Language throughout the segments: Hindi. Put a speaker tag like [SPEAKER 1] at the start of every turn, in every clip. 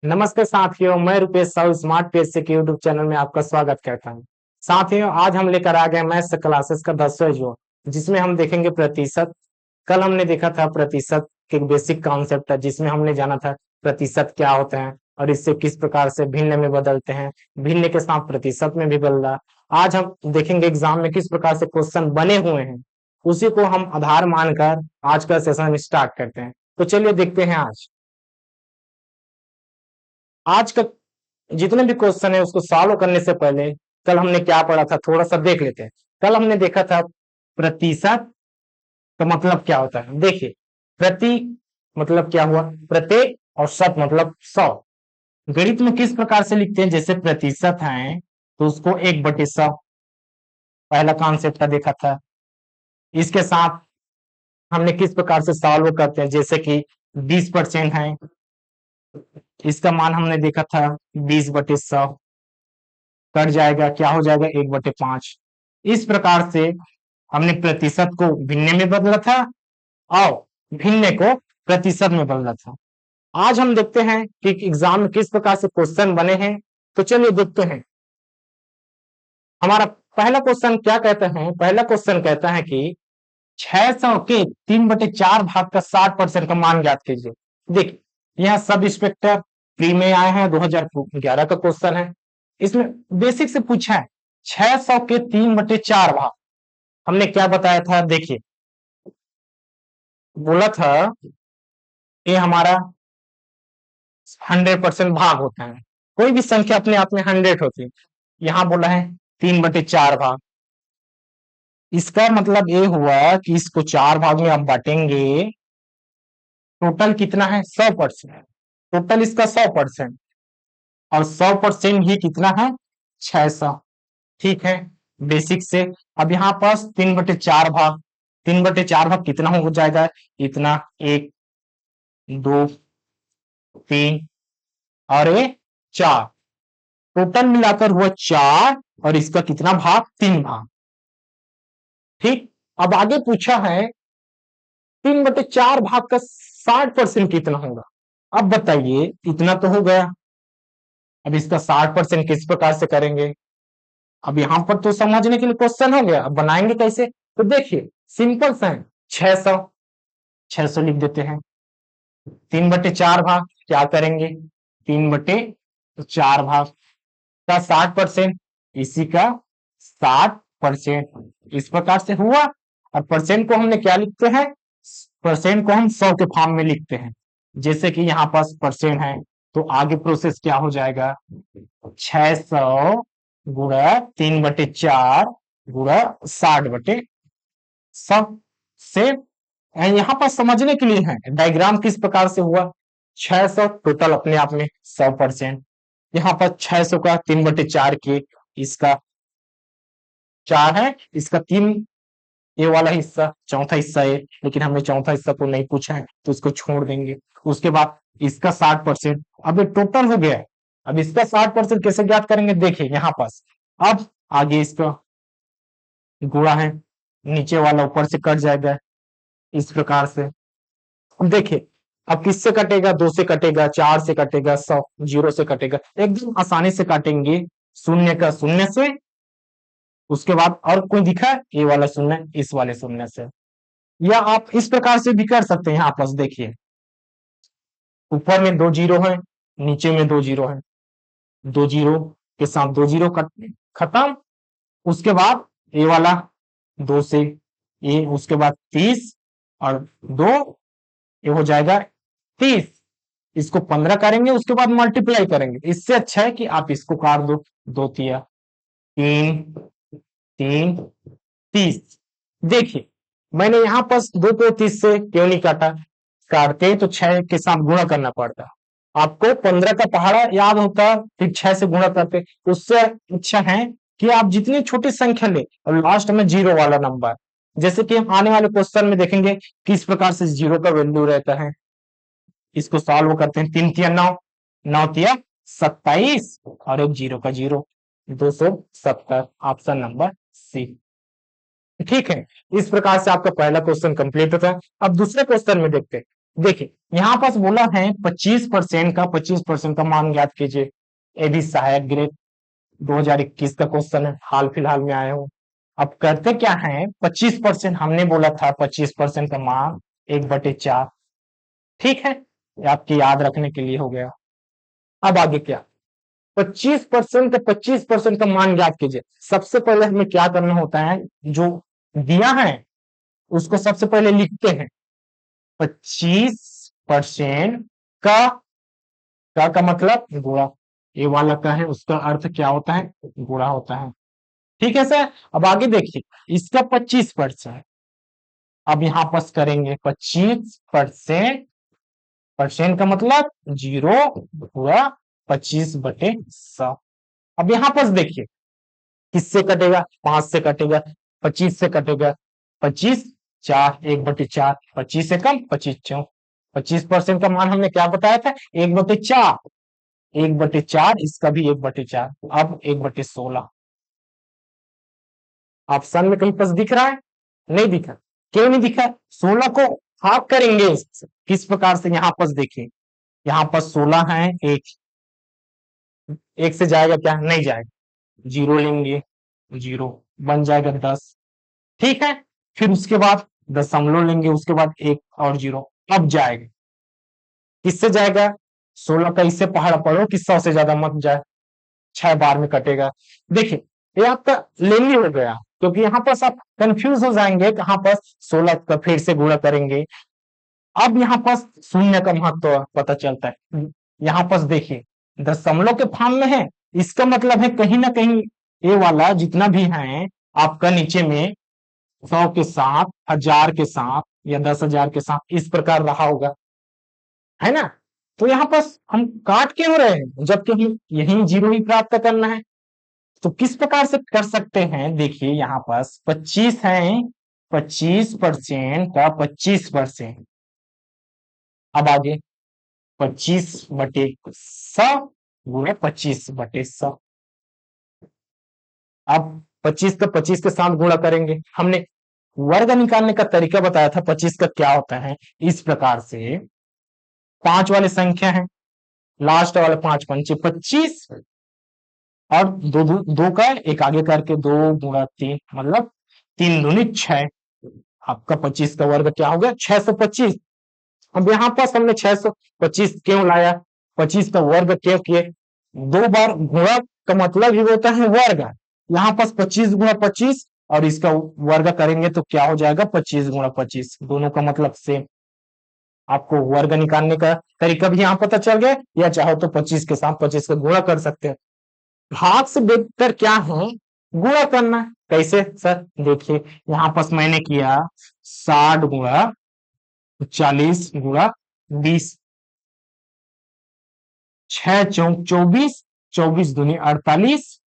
[SPEAKER 1] नमस्ते साथियों, मैं रुपेश साहू स्मार्ट पीएससी के यूट्यूब चैनल में आपका स्वागत करता हूं। साथियों, आज हम लेकर आ गए मैथ्स क्लासेस का 10वां जोन, जिसमें हम देखेंगे प्रतिशत। कल हमने देखा था प्रतिशत के बेसिक कॉन्सेप्ट, जिसमें हमने जाना था प्रतिशत क्या होते हैं और इससे किस प्रकार से भिन्न में बदलते हैं, भिन्न के साथ प्रतिशत में भी बदल रहा। आज हम देखेंगे एग्जाम में किस प्रकार से क्वेश्चन बने हुए हैं, उसी को हम आधार मानकर आज का सेशन स्टार्ट करते हैं। तो चलिए देखते हैं आज का जितने भी क्वेश्चन है उसको सॉल्व करने से पहले कल हमने क्या पढ़ा था थोड़ा सा देख लेते हैं। कल हमने देखा था प्रतिशत का मतलब क्या होता है। देखिए, प्रति मतलब क्या हुआ, प्रत्येक, और शत मतलब 100। गणित में किस प्रकार से लिखते हैं, जैसे प्रतिशत है तो उसको 1/100, पहला कॉन्सेप्ट का देखा था। इसके साथ हमने किस प्रकार से सॉल्व करते हैं, जैसे कि 20% है, इसका मान हमने देखा था 20/100, कट जाएगा, क्या हो जाएगा 1/5। इस प्रकार से हमने प्रतिशत को भिन्न में बदला था और भिन्न को प्रतिशत में बदला था। आज हम देखते हैं कि एग्जाम में किस प्रकार से क्वेश्चन बने हैं। तो चलिए देखते हैं। हमारा पहला क्वेश्चन क्या कहता है, पहला क्वेश्चन कहता है कि 600 के 3/4 भाग का 60% का मान ज्ञात कीजिए। देखिए, यह सब इंस्पेक्टर प्री में आए हैं, 2011 का क्वेश्चन है। इसमें बेसिक से पूछा है 600 के 3/4 भाग। हमने क्या बताया था, देखिए बोला था ये हमारा 100% भाग होता है। कोई भी संख्या अपने आप में 100 होती है। यहां बोला है 3/4 भाग। इसका मतलब ये हुआ कि इसको 4 भाग में आप बांटेंगे, टोटल कितना है 100%। टोटल इसका 100%, और 100% ही कितना है 600। ठीक है, बेसिक से। अब यहाँ पास 3/4 भाग, 3/4 भाग कितना हो जाएगा, इतना, 1, 2, 3 और ये 4। टोटल मिलाकर हुआ 4, और इसका कितना भाग, 3 भाग। ठीक, अब आगे पूछा है 3/4 भाग का 60% कितना होगा। अब बताइए, इतना तो हो गया, अब इसका 60% किस प्रकार से करेंगे। अब यहां पर तो समझने के लिए क्वेश्चन हो गया, अब बनाएंगे कैसे। तो देखिए सिंपल सा है, 600, 600 लिख देते हैं। 3/4 भाग क्या करेंगे, 3/4 भाग का 60%, इसी का 60%, इस प्रकार से हुआ। और परसेंट को हमने क्या लिखते हैं, परसेंट को हम 100 के फॉर्म में लिखते हैं। जैसे कि यहाँ पास परसेंट है, तो आगे प्रोसेस क्या हो जाएगा, 600 गुणा 3/4 गुणा 60/100 से। यहाँ पर समझने के लिए है डायग्राम किस प्रकार से हुआ, 600 टोटल अपने आप में 100%। यहाँ पर 600 का 3/4 के, इसका 4 है, इसका 3, ये वाला हिस्सा चौथा हिस्सा है, लेकिन हमने चौथा हिस्सा को नहीं पूछा है तो इसको छोड़ देंगे। उसके बाद इसका 60%। अब ये टोटल हो गया। अब इसका 60% कैसे ज्ञात करेंगे, देखिए यहाँ पास। अब आगे इसका गुणा है, नीचे वाला ऊपर से कट जाएगा, इस प्रकार से। अब देखिए, अब किससे कटेगा, 2 से कटेगा, 4 से कटेगा, 100 जीरो से कटेगा, एकदम आसानी से काटेंगे। शून्य का शून्य से, उसके बाद और कोई दिखा है, ये वाला शून्य इस वाले शून्य से। या आप इस प्रकार से भी कर सकते हैं। यहाँ पास देखिए, ऊपर में 2 जीरो है, नीचे में 2 जीरो है, 2 जीरो के साथ 2 जीरो खत्म। उसके बाद ये वाला 2 से ये, उसके बाद 30 और 2, ये हो जाएगा 30। इसको 15 करेंगे, उसके बाद मल्टीप्लाई करेंगे। इससे अच्छा है कि आप इसको काट दो, 2 तिया 3, 3, 30। देखिए, मैंने यहाँ पर 2 को 30 से क्यों नहीं काटा, काटते तो 6 के साथ गुणा करना पड़ता। आपको 15 का पहाड़ा याद होता, फिर 6 से गुणा करते। उससे अच्छा है कि आप जितनी छोटी संख्या ले और लास्ट में जीरो वाला नंबर, जैसे कि हम आने वाले क्वेश्चन में देखेंगे किस प्रकार से जीरो का वैल्यू रहता है। इसको सॉल्व करते हैं, 3 तिया 9, 9 तिया 27, और एक जीरो का जीरो, 270, ऑप्शन नंबर सी। ठीक है, इस प्रकार से आपका पहला क्वेश्चन कंप्लीट होता है। अब दूसरे क्वेश्चन में देखते हैं। देखिए यहाँ पास बोला है 25% का मान ज्ञात कीजिए। ये भी सहायक ग्रेड 2021 का क्वेश्चन है, हाल फिलहाल में आया हूँ। अब करते क्या है, 25% हमने बोला था, 25% का मान 1/4। ठीक है, ये आपके याद रखने के लिए हो गया। अब आगे क्या, 25% का मान ज्ञात कीजिए। सबसे पहले हमें क्या करना होता है, जो दिया है उसको सबसे पहले लिखते हैं। 25% का का मतलब गुणा, ये वाला का है, उसका अर्थ क्या होता है, गुणा होता है। ठीक है सर। अब आगे देखिए, इसका 25%, अब यहां पर करेंगे 25%, परसेंट का मतलब 0 हुआ 25/100। अब यहां पर देखिए किससे कटेगा, 5 से कटेगा, 25 से कटेगा, 25 4, 1/4, 25 से कम 25 क्यों, 25% का मान हमने क्या बताया था, 1/4, 1/4, इसका भी 1/4, अब 1/16। ऑप्शन में कहीं पर दिख रहा है, नहीं दिखा, क्यों नहीं दिखा, 16 को हाफ करेंगे किस प्रकार से, यहां पर देखिए, यहां पर 16 है, एक से जाएगा क्या, नहीं जाएगा, 0 लेंगे, 0 बन जाएगा 10। ठीक है, फिर उसके बाद दशमलव लेंगे, उसके बाद एक और 0, अब जाएगा, किससे जाएगा, 16 का इससे पहाड़ पढ़ो कि 100 से ज्यादा मत जाए, 6 बार में कटेगा। देखिए ये आपका लेंगे हो गया, क्योंकि यहाँ पर आप कंफ्यूज हो जाएंगे, कहां पर 16 का फिर से गुणा करेंगे। अब यहाँ पर शून्य का महत्व पता चलता है, यहाँ पर देखिए दशमलव के फॉर्म में है, इसका मतलब है कहीं ना कहीं ये वाला जितना भी है आपका नीचे में 100 के साथ, 1000 के साथ या 10,000 के साथ इस प्रकार रहा होगा, है ना। तो यहाँ पर हम काट क्यों रहे हैं, जबकि हम यही 0 ही प्राप्त करना है। तो किस प्रकार से कर सकते हैं, देखिए यहाँ पास 25 है, 25% का 25%, अब आगे 25/100 गुणे 25/100। अब 25 का 25 के साथ गुणा करेंगे, हमने वर्ग निकालने का तरीका बताया था 25 का क्या होता है, इस प्रकार से 5 वाली संख्या है, लास्ट वाले 5 पंचे 25, और दो का एक आगे करके 2 × 3 मतलब 3 दूनी 6, आपका 25 का वर्ग क्या हो गया, 625। अब यहाँ पर हमने 625 क्यों लाया, 25 का वर्ग क्यों किए, 2 बार गुणा का मतलब ही होता है वर्ग, यहाँ पर 25 × 25 और इसका वर्ग करेंगे तो क्या हो जाएगा, 25 × 25, दोनों का मतलब सेम। आपको वर्ग निकालने का तरीका भी यहाँ पता चल गया, या चाहो तो 25 के साथ 25 का गुणा कर सकते हैं। भाग से बेहतर क्या है, गुणा करना। कैसे सर, देखिए यहाँ पर मैंने किया 60 × 40 × 20, 6 चौक 24, 24 दूनी 48,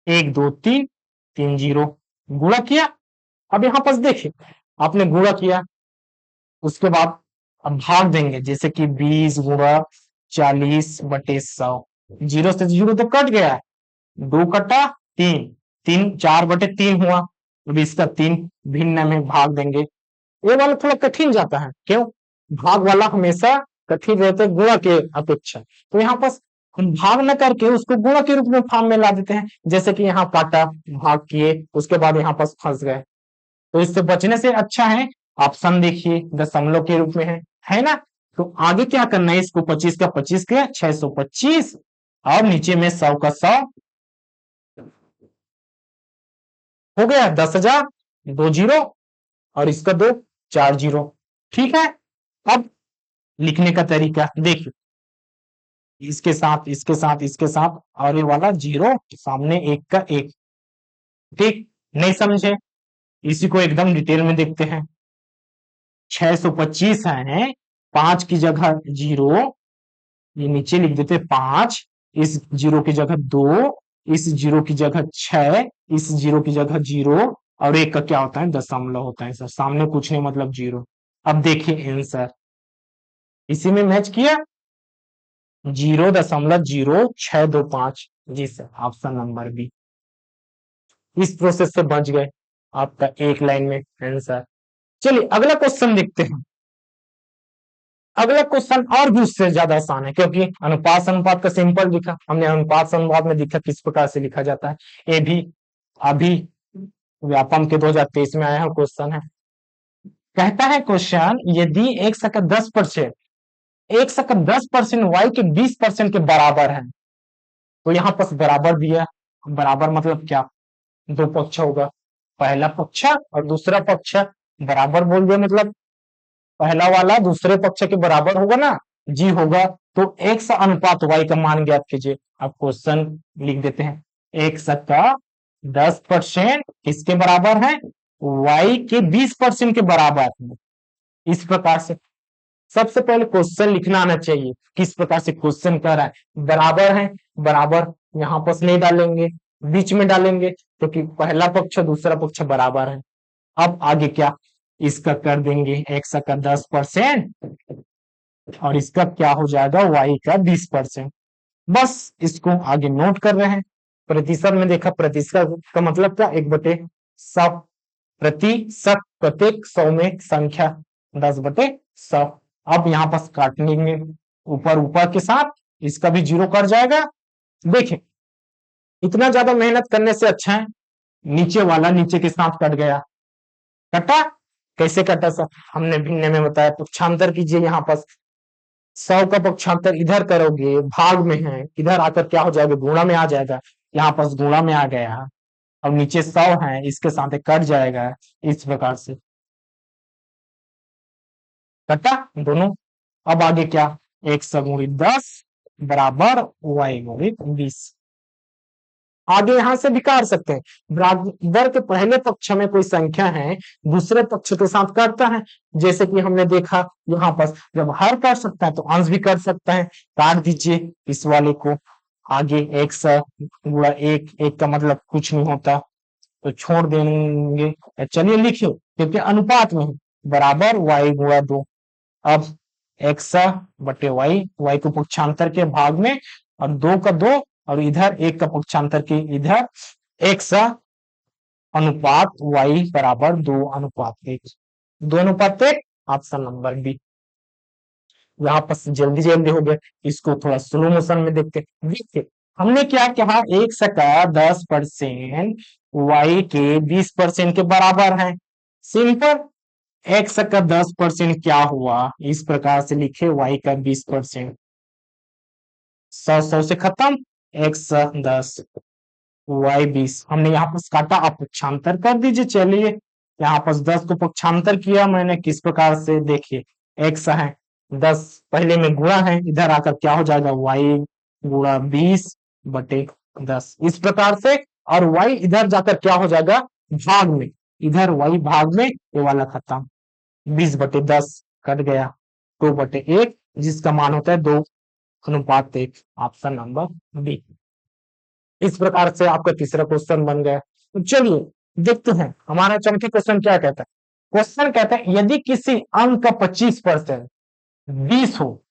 [SPEAKER 1] 1 2 3, 3 0, गुणा किया। अब यहाँ पर देखिए आपने गुणा किया, उसके बाद अब भाग देंगे, जैसे कि 20 × 40/100, 0 से 0 तो कट गया, 2 कटा 3, 3 4/3 हुआ। अब इसका 3 भिन्न में भाग देंगे, ये वाला थोड़ा कठिन जाता है, क्यों, भाग वाला हमेशा कठिन रहता है गुणा के अपेक्षा। तो यहाँ पर हम भाग न करके उसको गुणा के रूप में फॉर्म में ला देते हैं, जैसे कि यहाँ काटा, भाग किए, उसके बाद यहाँ पर फंस गए। तो इससे बचने से अच्छा है ऑप्शन देखिए दशमलव के रूप में है ना। तो आगे क्या करना है, इसको 25 का 25 किया 625, और नीचे में 100 का 100 हो गया, 10,000, 2 जीरो, और इसका 2 4 जीरो। ठीक है, अब लिखने का तरीका देखिए, इसके साथ इसके साथ इसके साथ, और ये वाला 0 सामने 1 का 1। ठीक, नहीं समझे, इसी को एकदम डिटेल में देखते हैं। 625 है, 5 की जगह 0, ये नीचे लिख देते 5, इस 0 की जगह 2, इस 0 की जगह 6, इस 0 की जगह 0, और 1 का क्या होता है, दशमलव होता है सर, सामने कुछ नहीं मतलब 0। अब देखिए आंसर इसी में मैच किया, 0.0625, जी सर, ऑप्शन नंबर बी। इस प्रोसेस से बच गए, आपका एक लाइन में आंसर। चलिए अगला क्वेश्चन देखते हैं। अगला क्वेश्चन और भी उससे ज्यादा आसान है, क्योंकि अनुपात अनुपात का सिंपल लिखा हमने, अनुपात अनुपात में दिखा किस प्रकार से लिखा जाता है। ये भी अभी व्यापम के 2023 में आया हुआ क्वेश्चन है। कहता है क्वेश्चन, यदि x का 10% x का 10% y के 20% के बराबर है, तो यहाँ पर बराबर दिया, बराबर मतलब क्या, दो पक्ष होगा, पहला पक्ष और दूसरा पक्ष, बराबर बोल दिया मतलब पहला वाला दूसरे पक्ष के बराबर होगा ना, जी होगा, तो x अनुपात y का मान ज्ञात कीजिए। अब क्वेश्चन लिख देते हैं, x का 10% किसके बराबर है, y के 20% के बराबर है। इस प्रकार से सबसे पहले क्वेश्चन लिखना आना चाहिए, किस प्रकार से क्वेश्चन कर रहा है, बराबर है, बराबर यहाँ पर नहीं डालेंगे, बीच में डालेंगे, क्योंकि पहला पक्ष दूसरा पक्ष बराबर है। अब आगे क्या, इसका कर देंगे x का 10% और इसका क्या हो जाएगा y का 20%। बस इसको आगे नोट कर रहे हैं। प्रतिशत में देखा, प्रतिशत का मतलब क्या, 1/100, प्रतिशत प्रत्येक 100 में संख्या 10/100। अब यहाँ पर काट लेंगे ऊपर ऊपर के साथ, इसका भी 0 कर जाएगा। देखें, इतना ज्यादा मेहनत करने से अच्छा है नीचे वाला नीचे के साथ कट गया, कटा, कैसे कटा सर, हमने भिन्न में बताया, पक्षांतर कीजिए। यहाँ पर 100 का पक्षांतर इधर करोगे, भाग में है, इधर आकर क्या हो जाएगा, गुणा में आ जाएगा, यहाँ पर गुणा में आ गया, अब नीचे 100 है, इसके साथ कट जाएगा, इस प्रकार से कटा दोनों। अब आगे क्या, 100 × 10 बराबर y/20। आगे यहां से भी काट सकते हैं, बराबर के पहले पक्ष में कोई संख्या है, दूसरे पक्ष के साथ काटता है, जैसे कि हमने देखा यहाँ पर जब हर कर सकता है तो अंश भी कर सकता है। काट दीजिए इस वाले को, आगे 100 × 1, 1 का मतलब कुछ नहीं होता तो छोड़ देंगे। चलिए लिखिए, क्योंकि अनुपात में है, बराबर y/2। अब x/y, y को पक्षांतर के भाग में और 2 का 2 और इधर 1 का पक्षांतर के इधर, x अनुपात y बराबर 2:1, 2:1, ऑप्शन नंबर बी। यहाँ पर जल्दी जल्दी हो गया, इसको थोड़ा स्लो मोशन में देखते। देखिए हमने क्या कहा, x का 10% y के 20% के बराबर है, सिंपल। x का 10% क्या हुआ, इस प्रकार से लिखे, y का 20%, 100 से खत्म, x 10 y 20, हमने यहाँ पर काटा, आप पक्षांतर कर दीजिए। चलिए यहाँ पर 10 को पक्षांतर किया मैंने, किस प्रकार से, देखिए x है 10, पहले में गुणा है, इधर आकर क्या हो जाएगा, y/20/10, इस प्रकार से। और y इधर जाकर क्या हो जाएगा, भाग में, इधर y भाग में, ये वाला खत्म, 20/10 कट गया, 2/1, जिसका मान होता है 2:1, ऑप्शन नंबर बी। इस प्रकार से आपका तीसरा क्वेश्चन बन गया। तो चलिए देखते हैं हमारा चौथा क्वेश्चन क्या कहता है। क्वेश्चन कहता है, यदि किसी अंक का 25% 20 हो,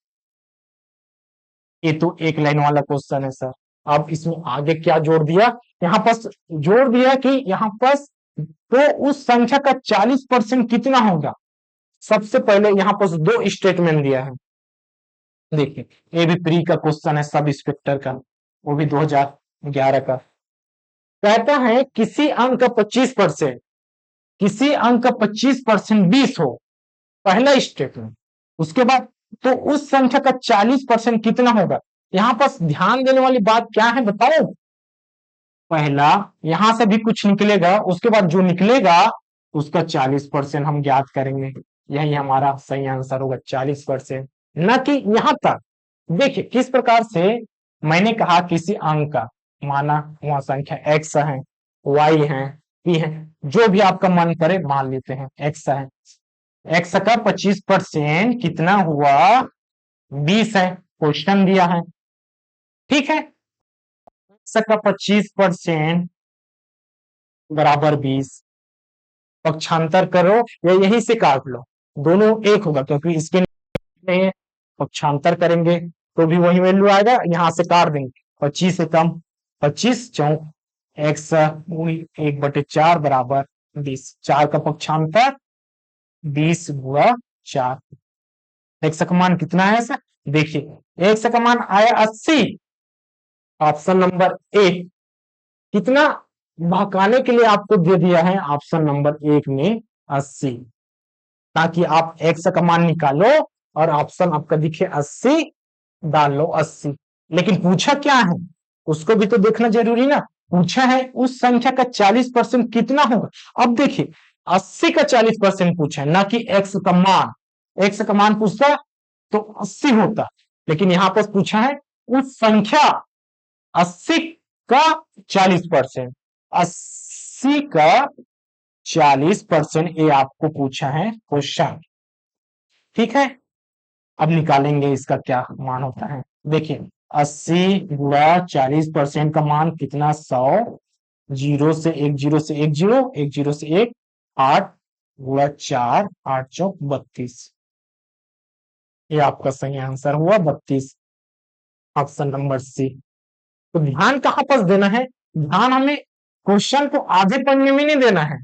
[SPEAKER 1] ये तो एक लाइन वाला क्वेश्चन है सर। अब इसमें आगे क्या जोड़ दिया, यहाँ पर जोड़ दिया कि यहाँ पर तो उस संख्या का 40% कितना होगा। सबसे पहले यहाँ पर 2 स्टेटमेंट दिया है, देखिए ये भी प्री का क्वेश्चन है, सब इंस्पेक्टर का, वो भी 2011 का। कहता है किसी अंक का 25%, किसी अंक का 25% 20 हो, पहला स्टेटमेंट। उसके बाद तो उस संख्या का 40% कितना होगा। यहां पर ध्यान देने वाली बात क्या है बताओ, पहला यहां से भी कुछ निकलेगा, उसके बाद जो निकलेगा उसका 40% हम ज्ञात करेंगे, यही हमारा सही आंसर होगा, 40%। न कि यहां तक, देखिए किस प्रकार से मैंने कहा, किसी अंक का, माना वहां संख्या x है, y है, p है, जो भी आपका मन करे मान लेते हैं, x है, x का 25% कितना हुआ, 20 है, क्वेश्चन दिया है, ठीक है। x का 25% बराबर 20, पक्षांतर करो या यहीं से काट लो, दोनों एक होगा, क्योंकि इसके नहीं पक्षांतर करेंगे तो भी वही वैल्यू आएगा, यहां से काट देंगे, 25 से कम, 25 चौक x 1/4 बराबर 20, 4 का पक्षांतर 20 × 4, x का मान कितना है सर? देखिए x का मान आया 80, ऑप्शन नंबर ए। कितना भगाने के लिए आपको दे दिया है ऑप्शन नंबर 1 में 80, ताकि आप x का मान निकालो और ऑप्शन आपका दिखे 80, डाल लो 80। लेकिन पूछा क्या है उसको भी तो देखना जरूरी ना। पूछा है उस संख्या का 40% कितना होगा। अब देखिए 80 का 40% पूछा है, ना कि x का मान। x का मान पूछता तो 80 होता, लेकिन यहां पर पूछा है उस संख्या 80 का 40%, 80 का 40% ये आपको पूछा है क्वेश्चन। ठीक है, अब निकालेंगे इसका क्या मान होता है। देखिए 80 गुणा 40% का मान कितना 100, जीरो से एक जीरो से एक जीरो, एक जीरो से एक, 8 गुणा 4, 8 चौक 32। ये आपका सही आंसर हुआ 32, ऑप्शन नंबर सी। तो ध्यान कहां पर देना है, ध्यान हमें क्वेश्चन को आधे पढ़ने में नहीं देना है,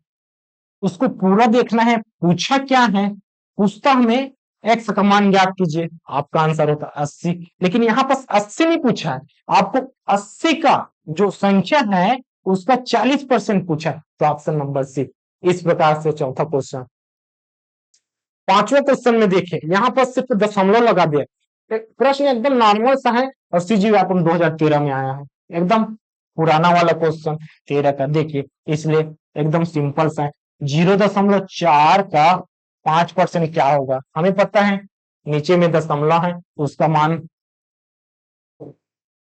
[SPEAKER 1] उसको पूरा देखना है। पूछा क्या है, पूछता हमें एक्स का मान ज्ञात कीजिए, आपका आंसर होता 80। लेकिन यहाँ पर 80 नहीं पूछा है, आपको 80 का जो संख्या है उसका 40% पूछा है, तो ऑप्शन नंबर सी। इस प्रकार से चौथा क्वेश्चन। पांचवें क्वेश्चन में देखिए यहाँ पर सिर्फ दशमलव लगा दिया। एक प्रश्न एकदम नॉर्मल सा है और सीजी व्यापम 2013 में आया है, एकदम पुराना वाला क्वेश्चन 13 का। देखिए इसलिए एकदम सिंपल सा है। 0.4 का 5% क्या होगा, हमें पता है नीचे में दशमलव है उसका मान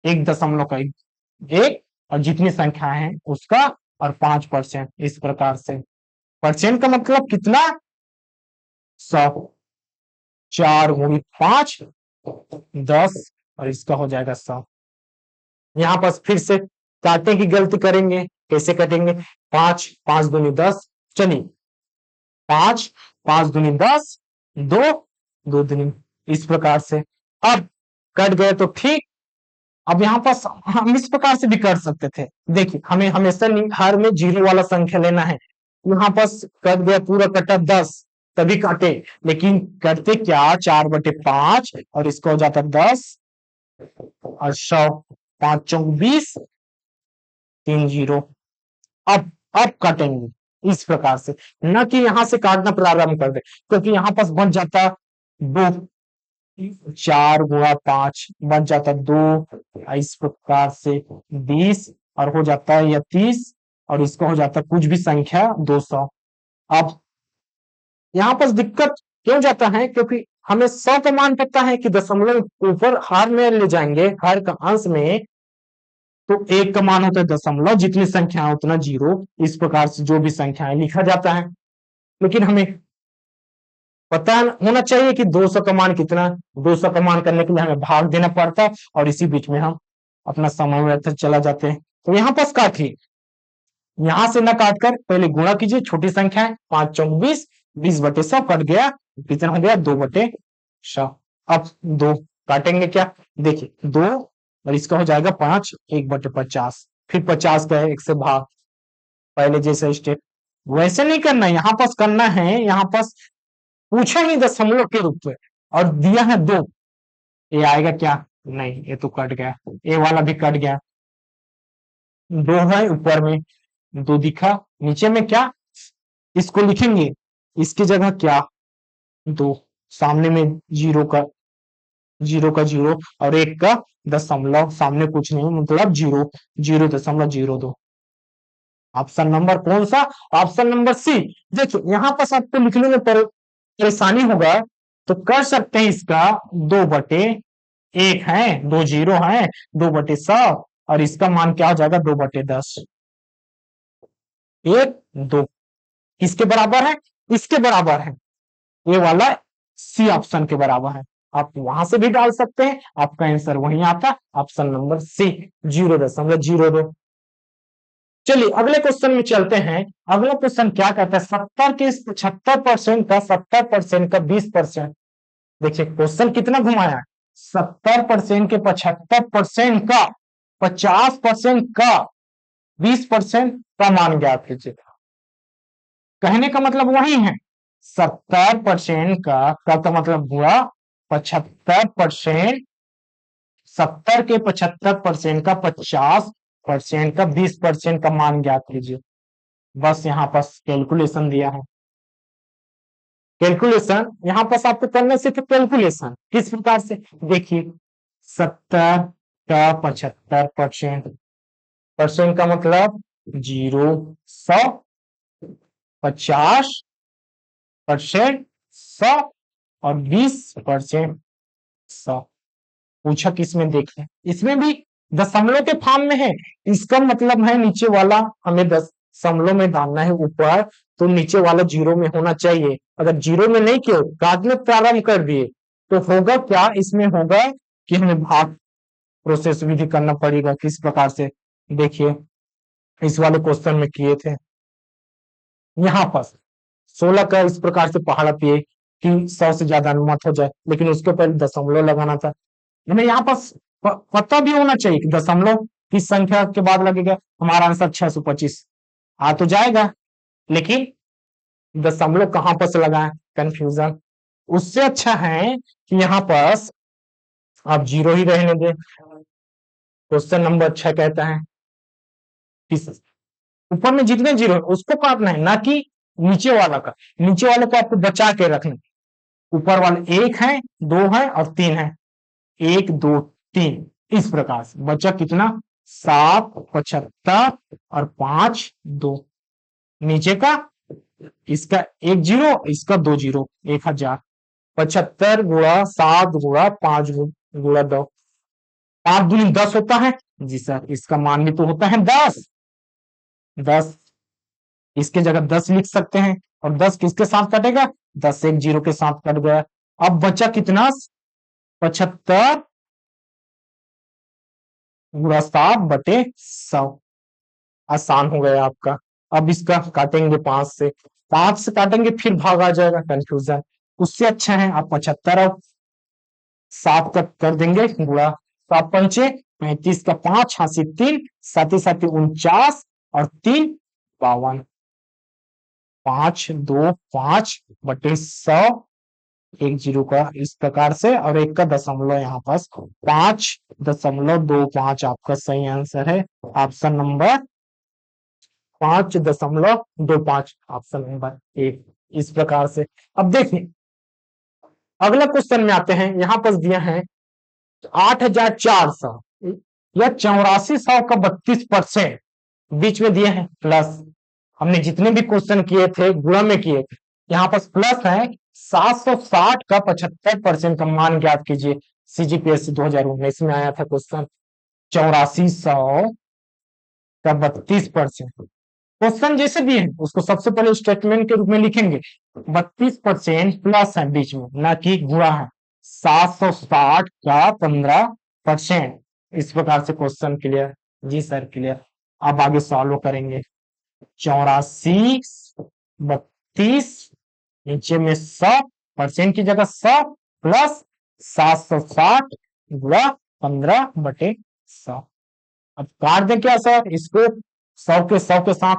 [SPEAKER 1] 1 दशमलव का एक, और जितनी संख्या है उसका और 5%, इस प्रकार से। परसेंट का मतलब कितना 100, 4 गुणित 5 10, और इसका हो जाएगा 100। यहां पर फिर से काटने की गलती करेंगे, कैसे कटेंगे, 5 5 दूनी 10, चलिए 5 5 दूनी 10, 2 2 दूनी, इस प्रकार से। अब कट गए तो ठीक। अब यहाँ पर हम इस प्रकार से भी कर सकते थे। देखिए हमें हमेशा हर में जीरो वाला संख्या लेना है। यहाँ पर कट गया पूरा कटा 10, तभी काटे, लेकिन करते क्या 4/5 और इसका हो जाता 10 और 100, 5 चौक 20, 3 जीरो। अब काटेंगे इस प्रकार से, न कि यहां से काटना प्रारंभ कर दे, क्योंकि यहां पर बन जाता 2, 4 गुणा 5 बन जाता 2, इस प्रकार से 20, और हो जाता है या 30, और इसका हो जाता कुछ भी संख्या 200। अब यहाँ पर दिक्कत क्यों जाता है, क्योंकि हमें 100 का मान पता है कि दशमलव ऊपर हार में ले जाएंगे, हर का अंश में, तो 1 का मान होता है दशमलव, जितनी संख्या है उतना जीरो, इस प्रकार से जो भी संख्या है लिखा जाता है। लेकिन हमें पता होना चाहिए कि 200 का मान कितना, 200 का मान करने के लिए हमें भाग देना पड़ता है, और इसी बीच में हम अपना समय व्यर्थ चला जाते हैं। तो यहाँ पर काटिए, यहां से न काटकर पहले गुणा कीजिए, छोटी संख्या है, 5 चौक 20, 20/100 कट गया, कितना हो गया 2/100। अब 2 काटेंगे क्या, देखिए 2 और इसका हो जाएगा 5, 1/50, फिर 50 का है 1 से भाग, पहले जैसा स्टेप। वैसे नहीं करना, यहाँ पास करना है, यहाँ पास पूछा ही दशमलव के रूप में और दिया है 2, ये आएगा क्या, नहीं ये तो कट गया, ये वाला भी कट गया। 2 है ऊपर में, 2 दिखा, नीचे में क्या, इसको लिखेंगे, इसकी जगह क्या 2, सामने में जीरो का जीरो और 1 का दशमलव, सामने कुछ नहीं मतलब जीरो, 0.02। ऑप्शन नंबर कौन सा, ऑप्शन नंबर सी। देखिए यहाँ पर आपको लिखने में परेशानी होगा, तो कर सकते हैं इसका 2/1 है, 2 जीरो है, 2/100, और इसका मान क्या हो जाएगा 2/10, 1 2, किसके बराबर है, इसके बराबर है, ये वाला सी ऑप्शन के बराबर है। आप वहां से भी डाल सकते हैं, आपका आंसर वहीं आता, ऑप्शन नंबर सी 0.02। चलिए अगले क्वेश्चन में चलते हैं। अगला क्वेश्चन क्या कहता है, 70 के 75% का 70% का 20%। देखिए क्वेश्चन कितना घुमाया है, 70% के 75% का 50% का 20% का मान ज्ञात कीजिए। कहने का मतलब वही है, 70% का मतलब हुआ 75%, 70 के 75% का, 50% का, 20% का मान ज्ञात कीजिए। बस यहाँ पर कैलकुलेशन दिया है। कैलकुलेशन यहाँ पर आपको करना सिर्फ कैलकुलेशन किस प्रकार से, देखिए 70 का 75%, परसेंट का मतलब 0, 100, 50%, 100 और 20%, 100। पूछा किसमें, देखें इसमें भी दशमलव के फॉर्म में है। इसका मतलब है नीचे वाला हमें दशमलव में डालना है, ऊपर तो नीचे वाला 0 में होना चाहिए। अगर 0 में नहीं किए, काटने प्रारंभ कर दिए, तो होगा क्या, इसमें होगा कि हमें भाग प्रोसेस विधि करना पड़ेगा। किस प्रकार से, देखिए इस वाले क्वेश्चन में किए थे। यहाँ पर 16 का इस प्रकार से पहाड़ा पिए कि 100 से ज्यादा अनुमत हो जाए, लेकिन उसके पहले दशमलव लगाना था। हमें यहाँ पर पता भी होना चाहिए कि दशमलव किस संख्या के बाद लगेगा। हमारा आंसर 625 आ तो जाएगा, लेकिन दशमलव कहां पर से लगाएं, कंफ्यूजन। उससे अच्छा है कि यहाँ पर आप 0 ही रहने दें। क्वेश्चन नंबर 6 कहता है कि ऊपर में जितने 0 है उसको काटना है, ना कि नीचे वाला का। नीचे वाले को आपको बचा के रखना। ऊपर वाले 1 है, 2 है और 3 है, 1 2 3, इस प्रकार से बचा कितना, 7, 75 और 5 2। नीचे का इसका 1 0, इसका 2 0, 1000। 75 गुणा 7 गुणा 5 गुणा 2, 5 दूनी 10 होता है जी सर। इसका मान भी तो होता है 10, 10 इसके जगह 10 लिख सकते हैं। और 10 किसके साथ कटेगा, 10 1 0 के साथ कट गया। अब बचा कितना, 75 गुणा 7 बटे 100। आसान हो गया आपका। अब इसका काटेंगे 5 से, 5 से काटेंगे फिर भाग आ जाएगा, कंफ्यूजन। उससे अच्छा है आप 75 और 7 का कर देंगे गुणा, 7 पंचे 35 का 5 हाथी 3, साथ ही 49 और 3 52। 5 2 5 बटे 100, 1 0 का इस प्रकार से और 1 का दशमलव यहाँ पास 5.25 आपका सही आंसर है। Option number 5.25, option number 1। इस प्रकार से अब देखिए अगला क्वेश्चन में आते हैं। यहाँ पर दिया है 8,400 या 8400 का 32% बीच में दिए हैं प्लस। हमने जितने भी क्वेश्चन किए थे गुणा में किए थे, यहाँ पर प्लस है 760 का 75% का मान ज्ञात कीजिए। सीजीपीएससी 2019 में आया था क्वेश्चन। 8400 का 32%। क्वेश्चन जैसे दिए हैं उसको सबसे पहले स्टेटमेंट के रूप में लिखेंगे। 32% प्लस है बीच में, ना कि गुणा है। 760 का 15%। इस प्रकार से क्वेश्चन क्लियर जी सर, क्लियर। अब आगे सॉल्व करेंगे। 84 32 नीचे में 100% की जगह 100 प्लस 760 गुणा 15/100। अब काट दे क्या सर, इसको 100 के साथ।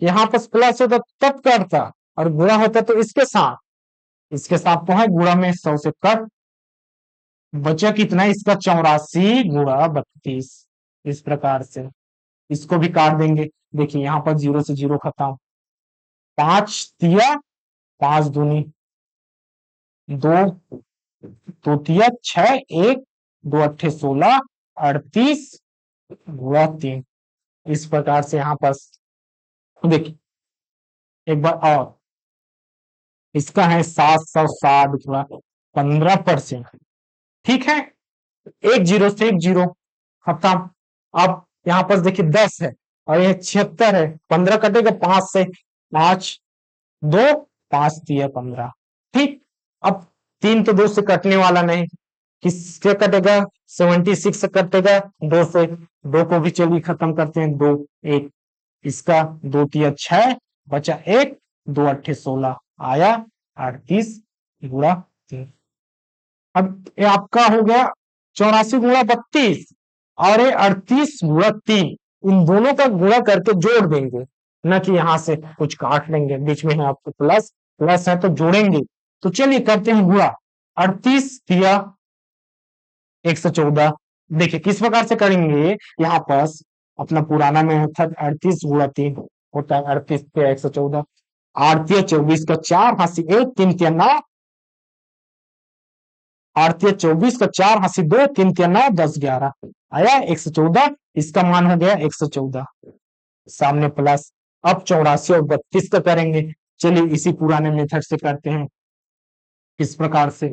[SPEAKER 1] यहाँ पर प्लस होता तब करता और गुणा होता तो इसके साथ, तो है गुणा में 100 से कट। बचा कितना इसका, 84 गुणा 32। इस प्रकार से इसको भी काट देंगे। देखिए यहाँ पर 0 से 0 खत्म। 5 दिया, 5 दूनी 2, 2 दिया 6, 1 2 अट्ठे 16, 38 गुणा 3। इस प्रकार से यहाँ पर देखिए एक बार और, इसका है 760 गुणा 15%। ठीक है, 1 0 से 1 0 खत्म। अब यहाँ पर देखिए 10 है और ये 76 है। 15 कटेगा 5 से, 5 2 5 दिया 15। ठीक, अब 3 तो 2 से कटने वाला नहीं, किससे कटेगा, 76 से कटेगा 2 से। 2 को भी चलिए खत्म करते हैं, 2 1 इसका 2 तिया 6 बचा 1 2 अट्ठे 16 आया 38 गुणा 3। अब ये आपका हो गया 84 गुणा 32 और ये 38 गुणा 3। इन दोनों का गुणा करके जोड़ देंगे, न कि यहां से कुछ काट लेंगे। बीच में है आपको प्लस, प्लस है तो जोड़ेंगे। तो चलिए करते हैं गुणा। 38 दिया 114। देखिए किस प्रकार से करेंगे, यहाँ पास अपना पुराना मेथड 38 गुणा 3 होता है 38 पे 114। 8 24 का 4 हासी 1 3 तिया 9। 8 24 का 4 हासी 2 3 तिया 9 10 11 आया 114। इसका मान हो गया 114 सामने प्लस। अब 84 और 32 का करेंगे। चलिए इसी पुराने मेथड से करते हैं। इस प्रकार से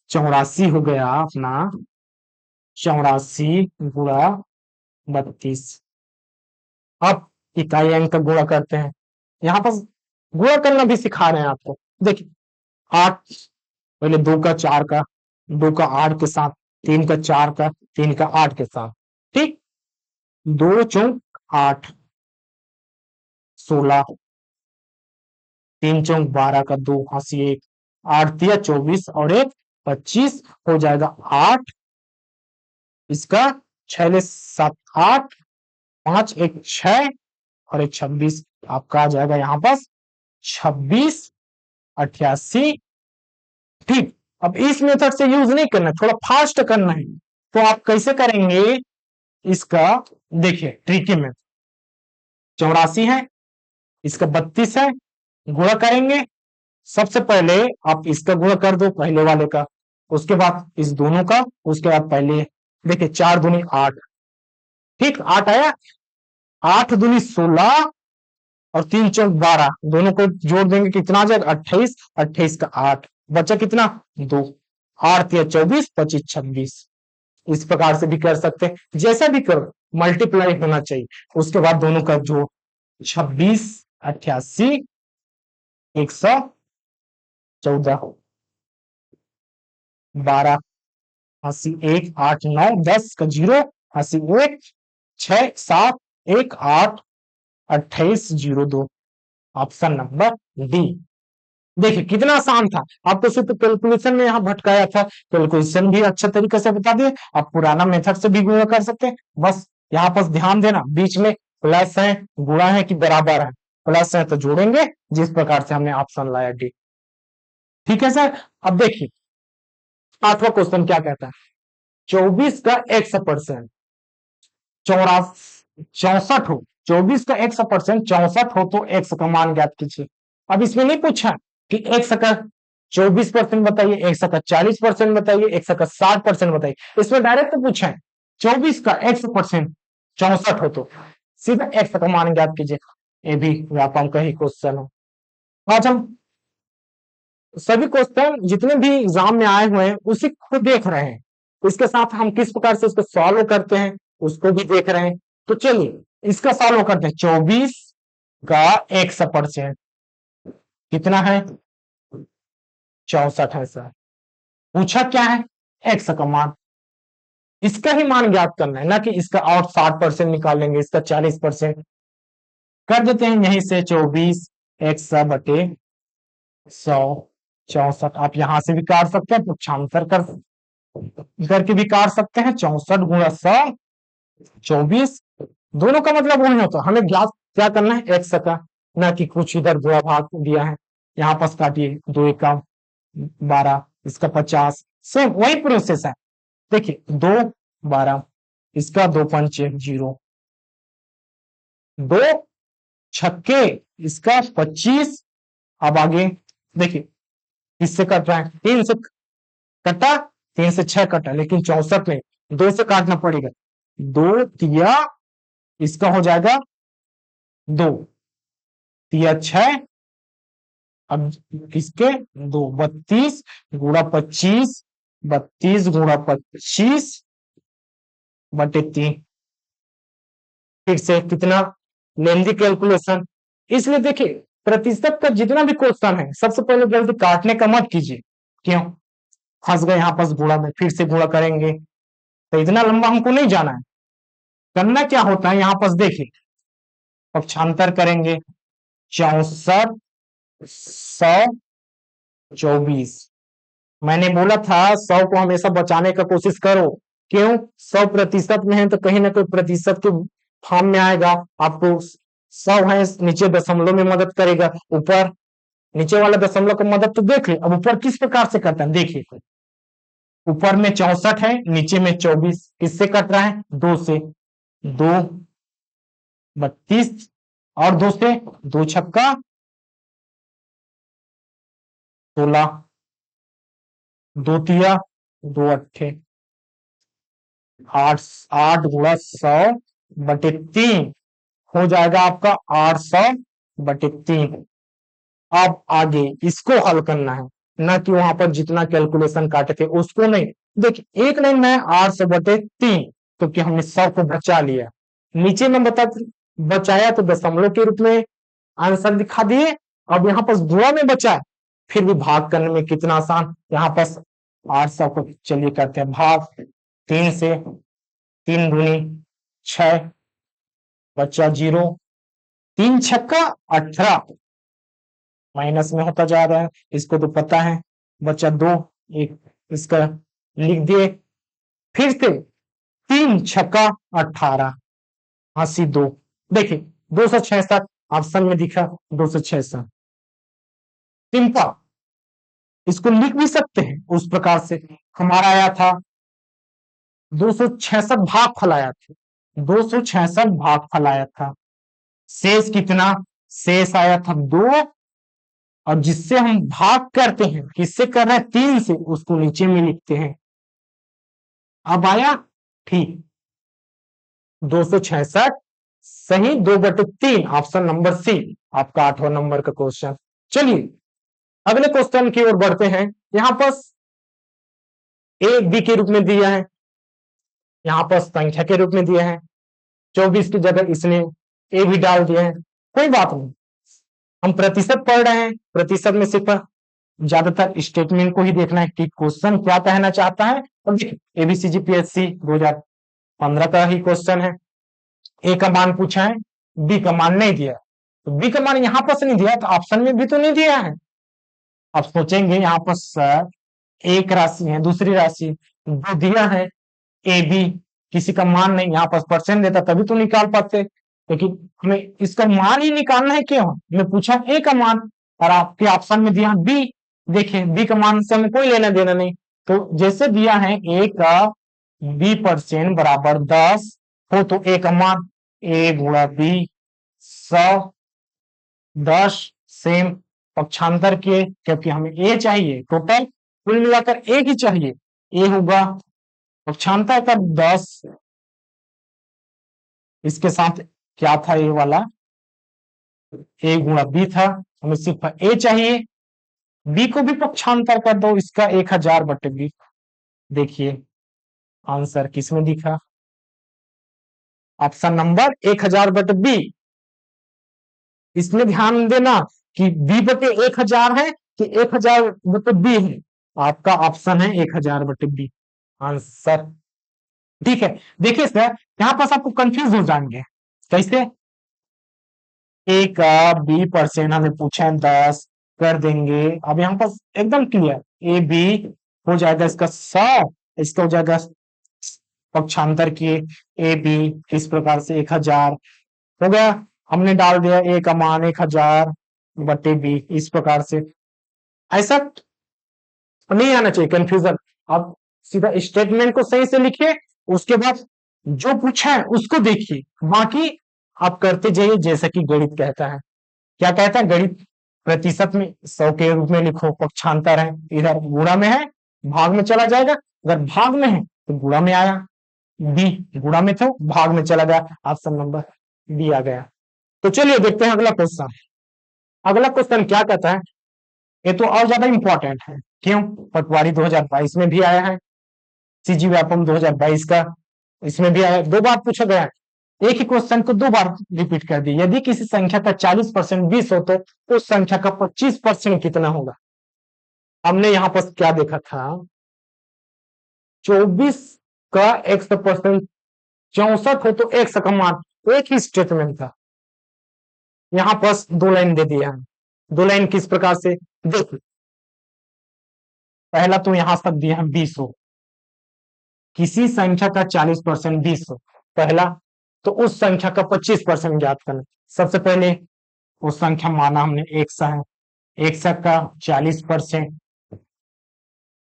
[SPEAKER 1] 84 हो गया अपना 84 गुणा 32। अब इकाई अंक का गुणा करते हैं। यहाँ पर गुणा करना भी सिखा रहे हैं आपको। देखिए 8 पहले 2 का 4 का, 2 का 8 के साथ, 3 का 4 का, 3 का 8 के साथ, ठीक। 2 चौक 8 16, 3 चौक 12 का 2 हासी 1, 8 दिया 24 और 1 25 हो जाएगा 8। इसका 6 7 8 5 1 6 और 1 26 आपका आ जाएगा यहाँ पास 26 88। ठीक। अब इस मेथड से यूज नहीं करना, थोड़ा फास्ट करना है। तो आप कैसे करेंगे इसका, देखिए ट्रिकी में 84 है, इसका 32 है, गुणा करेंगे। सबसे पहले आप इसका गुणा कर दो पहले वाले का, उसके बाद इस दोनों का, उसके बाद पहले। देखिए 4 दूनी 8, ठीक 8 आया। 8 दूनी 16 और 3 चौक 12, दोनों को जोड़ देंगे कितना आ जाएगा 28। 28 का 8 बचा कितना 2। 8 या 24 25 26। इस प्रकार से भी कर सकते हैं, जैसा भी करो मल्टीप्लाई होना चाहिए। उसके बाद दोनों का जोड़ 26 88 114 12 80 1 8 9 10 का 0 80 1 6 7 1 8 28 02। Option number D. देखिए कितना आसान था। आपको सिर्फ कैलकुलेशन में यहाँ भटकाया था, कैलकुलेशन भी अच्छा तरीके से बता दिए। आप पुराना मेथड से भी गुणा कर सकते हैं। बस यहाँ पर ध्यान देना बीच में प्लस है, गुणा है कि बराबर है। प्लस है तो जोड़ेंगे, जिस प्रकार से हमने ऑप्शन लाया डी। ठीक है सर। अब देखिए 8वां क्वेश्चन क्या कहता है, 24 का 100% 64 हो, 24 का 100% 64 हो तो x का मान ज्ञात कीजिए। अब इसमें नहीं पूछा कि x का 24% बताइए, x का 40% बताइए, x का 60% बताइए। इसमें डायरेक्ट पूछा है 24 का 100% 64 हो तो सीधा x का मान ज्ञात कीजिए। ये भी व्यापम का ही क्वेश्चन है। आज हम सभी क्वेश्चन जितने भी एग्जाम में आए हुए हैं उसी को देख रहे हैं, इसके साथ हम किस प्रकार से इसको सॉल्व करते हैं उसको भी देख रहे हैं। तो चलिए इसका सॉल्व करते हैं। 24 का 100% कितना है 64 है सर। पूछा क्या है x का मान, इसका ही मान ज्ञात करना है, ना कि इसका और 60% निकालेंगे, इसका 40%। कर देते हैं यहीं से 24 x बटे 100 64। आप यहां से भी काट सकते हैं, पक्षांतर करके भी काट सकते हैं। 64 गुणा 100 24, दोनों का मतलब वही होता है। हमें ज्ञात क्या करना है एक्स का, ना कि कुछ इधर गुणा भाग दिया है। यहाँ पास काटिए 2 1 12, इसका 50, सेम वही प्रोसेस है। देखिए 2 12, इसका 2 5 0, 2 छक्के, इसका 25। अब आगे देखिए किससे कट रहा है, 3 से कटा, 3 से 6 कटा, लेकिन 64 में 2 से काटना पड़ेगा। 2 तिया इसका हो जाएगा 2 तिया 6। अब किसके 2 32 गुणा 25, 32 गुणा 25 बटे 3। फिर से कितना लेंदी कैलकुलेशन। इसलिए देखिए प्रतिशत का जितना भी क्वेश्चन है सबसे पहले जल्दी काटने का मत कीजिए। क्यों फंस गए यहाँ पास गुणा में, फिर से गुणा करेंगे तो इतना लंबा हमको नहीं जाना है। करना क्या होता है यहाँ पास देखिए, पक्षांतर करेंगे 64 124। मैंने बोला था 100 को हमेशा बचाने का कोशिश करो। क्यों 100% में है तो कहीं ना कहीं प्रतिशत के फॉर्म में आएगा। आपको 100 है नीचे दशमलव में मदद करेगा, ऊपर नीचे वाला दशमलव का मदद तो देख ले। अब ऊपर किस प्रकार से करता है देखिए, ऊपर में 64 है, नीचे में 24, किससे कट रहा है? 2 से। 2 32 और 2 से 2 छक्का 16, 2 तिया 2 अट्ठे 8, 8 गुणा 100/3 हो जाएगा आपका 800/3। अब आगे इसको हल करना है, ना कि वहां पर जितना कैलकुलेशन काटे थे उसको नहीं। देखिए एक लाइन में 800/3, क्योंकि हमने 100 को बचा लिया। नीचे में बचाया तो दशमलव के रूप में आंसर दिखा दिए। अब यहाँ पर गुणा में बचा है, फिर भी भाग करने में कितना आसान। यहाँ पर 800 को चलिए करते हैं भाग 3 से। 3 दूनी 6, बच्चा 0, 3 छक्का 18, माइनस में होता जा रहा है, इसको तो पता है। बच्चा 2, एक इसका लिख दिए। फिर से 3 छक्का 18, 82। देखिए 266 ऑप्शन में दिखा, 266 सिंपल। इसको लिख भी सकते हैं उस प्रकार से। हमारा आया था 266 भागफल आया था, 266 भागफल आया था। शेष कितना? शेष आया था 2, और जिससे हम भाग करते हैं, किससे कर रहे हैं? 3 से, उसको नीचे में लिखते हैं। अब आया ठीक 266 सही 2/3, ऑप्शन नंबर सी आपका 8वां नंबर का क्वेश्चन। चलिए अगले क्वेश्चन की ओर बढ़ते हैं। यहां पर ए बी के रूप में दिया है, यहां पर संख्या के रूप में दिया है। 24 की जगह इसने ए भी डाल दिया है, कोई बात नहीं। हम प्रतिशत पढ़ रहे हैं, प्रतिशत में सिर्फ ज्यादातर स्टेटमेंट को ही देखना है कि क्वेश्चन क्या कहना चाहता है। और देखिए एबीसीजीपीएससी 2015 का ही क्वेश्चन है। ए का मान पूछा है, बी का मान नहीं दिया, तो बी का मान यहां पर नहीं दिया तो ऑप्शन में भी तो नहीं दिया है। अब सोचेंगे यहाँ पर सर एक राशि है, दूसरी राशि जो दिया है ए बी, किसी का मान नहीं, यहाँ पर परसेंट देता तभी तो निकाल पाते, लेकिन हमें इसका मान ही निकालना है। क्यों? हमें पूछा ए का मान और आपके ऑप्शन में दिया बी। देखिए बी का मान से हमें कोई लेना देना नहीं, तो जैसे दिया है ए का बी% बराबर 10 हो, तो ए का मान ए गुणा बी 100, 10 सेम पक्षांतर के, क्योंकि हमें ए चाहिए, टोटल कुल मिलाकर एक ही चाहिए। ए होगा पक्षांतर का 10, इसके साथ क्या था ये वाला ए गुणा बी था, हमें सिर्फ ए चाहिए। बी को भी पक्षांतर कर दो, इसका 1000/20। देखिए आंसर किसमें दिखा? Option number 1000/20। इसमें ध्यान देना कि b/1000 है कि 1000/20 है। आपका ऑप्शन है 1000/20 आंसर। ठीक है, देखिए सर यहां पास आपको कंफ्यूज हो जाएंगे कैसे। ए का b% हमें पूछा है 10 कर देंगे। अब यहाँ पर एकदम क्लियर, ए बी हो जाएगा इसका 100, इसका हो जाएगा पक्षांतर किए ए बी, इस प्रकार से 1000 हो गया। हमने डाल दिया ए का मान 1000/20, इस प्रकार से। ऐसा नहीं आना चाहिए कंफ्यूजन। आप सीधा स्टेटमेंट को सही से लिखिए, उसके बाद जो पूछा है उसको देखिए, बाकी आप करते जाइए जैसा कि गणित कहता है। क्या कहता है गणित? प्रतिशत में 100 के रूप में लिखो, पक्षांतर है, इधर गुणा में है, भाग में चला जाएगा। अगर भाग में है तो गुणा में आया, बी गुणा में था भाग में चला गया, ऑप्शन नंबर बी आ गया। तो चलिए देखते हैं अगला क्वेश्चन। अगला क्वेश्चन क्या कहता है, ये तो और ज्यादा इंपॉर्टेंट है। क्यों? पटवारी 2022 में भी आया है, सीजी व्यापम 2022 का इसमें भी आया, 2 बार पूछा गया है। एक ही क्वेश्चन को 2 बार रिपीट कर दी। यदि किसी संख्या का 40% 20 हो तो उस संख्या का 25% कितना होगा? हमने यहां पर क्या देखा था, 24 का 100% 64 हो तो 100 का मान, एक ही स्टेटमेंट था। यहां पर 2 लाइन दे दिया है। 2 लाइन किस प्रकार से? देखो पहला तो यहां तक दिया है 20 हो, किसी संख्या का 40% 20 हो पहला, तो उस संख्या का 25% ज्ञात करना। सबसे पहले वो संख्या माना हमने 100 है, 100 का 40%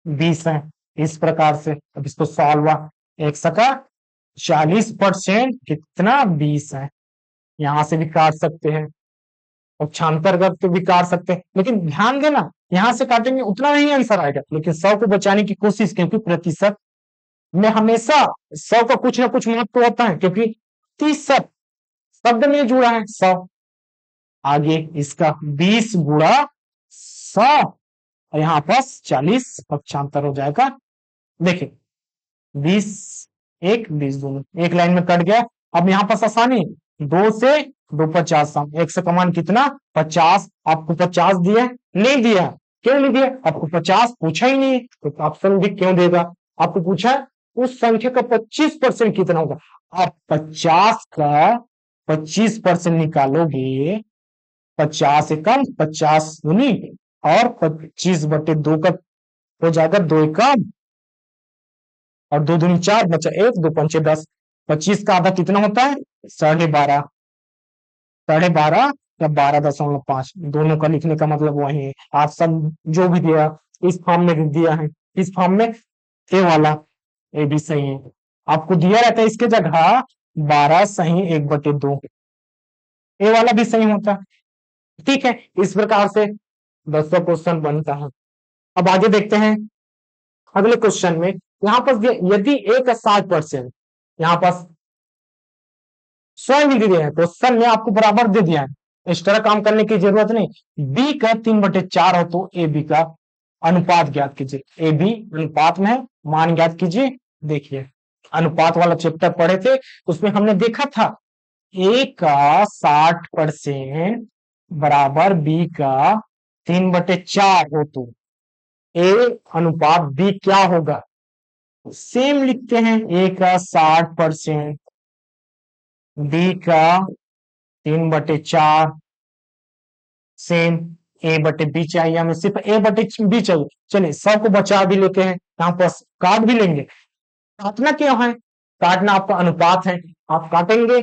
[SPEAKER 1] 20 है, इस प्रकार से अब इसको सॉल्व हुआ, 140% कितना 20 है। यहां से भी काट सकते हैं, पक्षांतर करके भी काट सकते हैं, लेकिन ध्यान देना यहां से काटेंगे उतना नहीं आंसर आएगा, लेकिन 100 को बचाने की कोशिश, क्योंकि प्रतिशत में हमेशा 100 का कुछ ना कुछ महत्व होता है, क्योंकि 30 शब्द में जुड़ा है 100। आगे इसका 20 गुणा 100 और यहाँ पास 40 पक्षांतर हो जाएगा। देखिए 20 एक 20 दोनों एक लाइन में कट गया। अब यहाँ पास आसानी, 2 से 2 50, एक से कमान कितना 50। आपको 50 दिया नहीं दिया, क्यों नहीं दिया, आपको 50 पूछा ही नहीं, तो ऑप्शन भी क्यों देगा। आपको पूछा उस संख्या का 25% कितना होगा, आप 50 का 25% निकालोगे, 50 एकम 50 दूनी और 25/2 का हो जाएगा 2 एकम और 2 दूनी 4, बचा 1, 2 पंचे 10। 25 का आधा कितना होता है 12.5, 12.5 या 12.5, दोनों का लिखने का मतलब वही है। आप सब जो भी दिया इस फॉर्म में भी दिया है, इस फॉर्म में ए वाला ए भी सही है। आपको दिया रहता है इसके जगह 12 सही 1/2, ए वाला भी सही होता है। ठीक है, इस प्रकार से 10वां क्वेश्चन बनता है। अब आगे देखते हैं अगले क्वेश्चन में। यहाँ पर यदि ए का 60%, यहाँ पास 100 भी दिए हैं, क्वेश्चन में आपको बराबर दे दिया है, इस तरह काम करने की जरूरत नहीं। बी का 3/4 हो तो ए बी का अनुपात ज्ञात कीजिए। ए बी अनुपात में है, मान ज्ञात कीजिए। देखिए अनुपात वाला चैप्टर पढ़े थे, उसमें हमने देखा था ए का 60% बराबर बी का 3/4 हो तो ए अनुपात बी क्या होगा। सेम लिखते हैं, ए का 60% बी का 3/4, सेम ए बटे बी चाहिए, हमें सिर्फ ए बटे बी चाहिए। चलिए 100 को बचा भी लेते हैं, यहाँ पर काट भी लेंगे। काटना क्यों है, काटना आपका अनुपात है, आप काटेंगे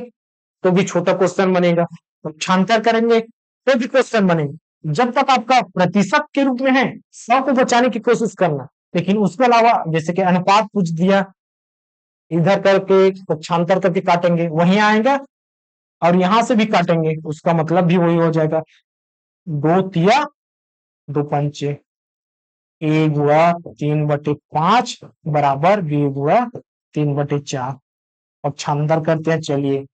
[SPEAKER 1] तो भी छोटा क्वेश्चन बनेगा, तो छांतर करेंगे तो भी क्वेश्चन बनेगा। जब तक आपका प्रतिशत के रूप में है 100 को बचाने की कोशिश करना, लेकिन उसके अलावा जैसे कि अनुपात पूछ दिया, इधर करके पक्षांतर करके काटेंगे वहीं आएगा, और यहां से भी काटेंगे उसका मतलब भी वही हो जाएगा। 2 तिया 2 पंचे, ए गुणा 3/5 बराबर बी गुणा 3/4। पक्षांतर करते हैं, चलिए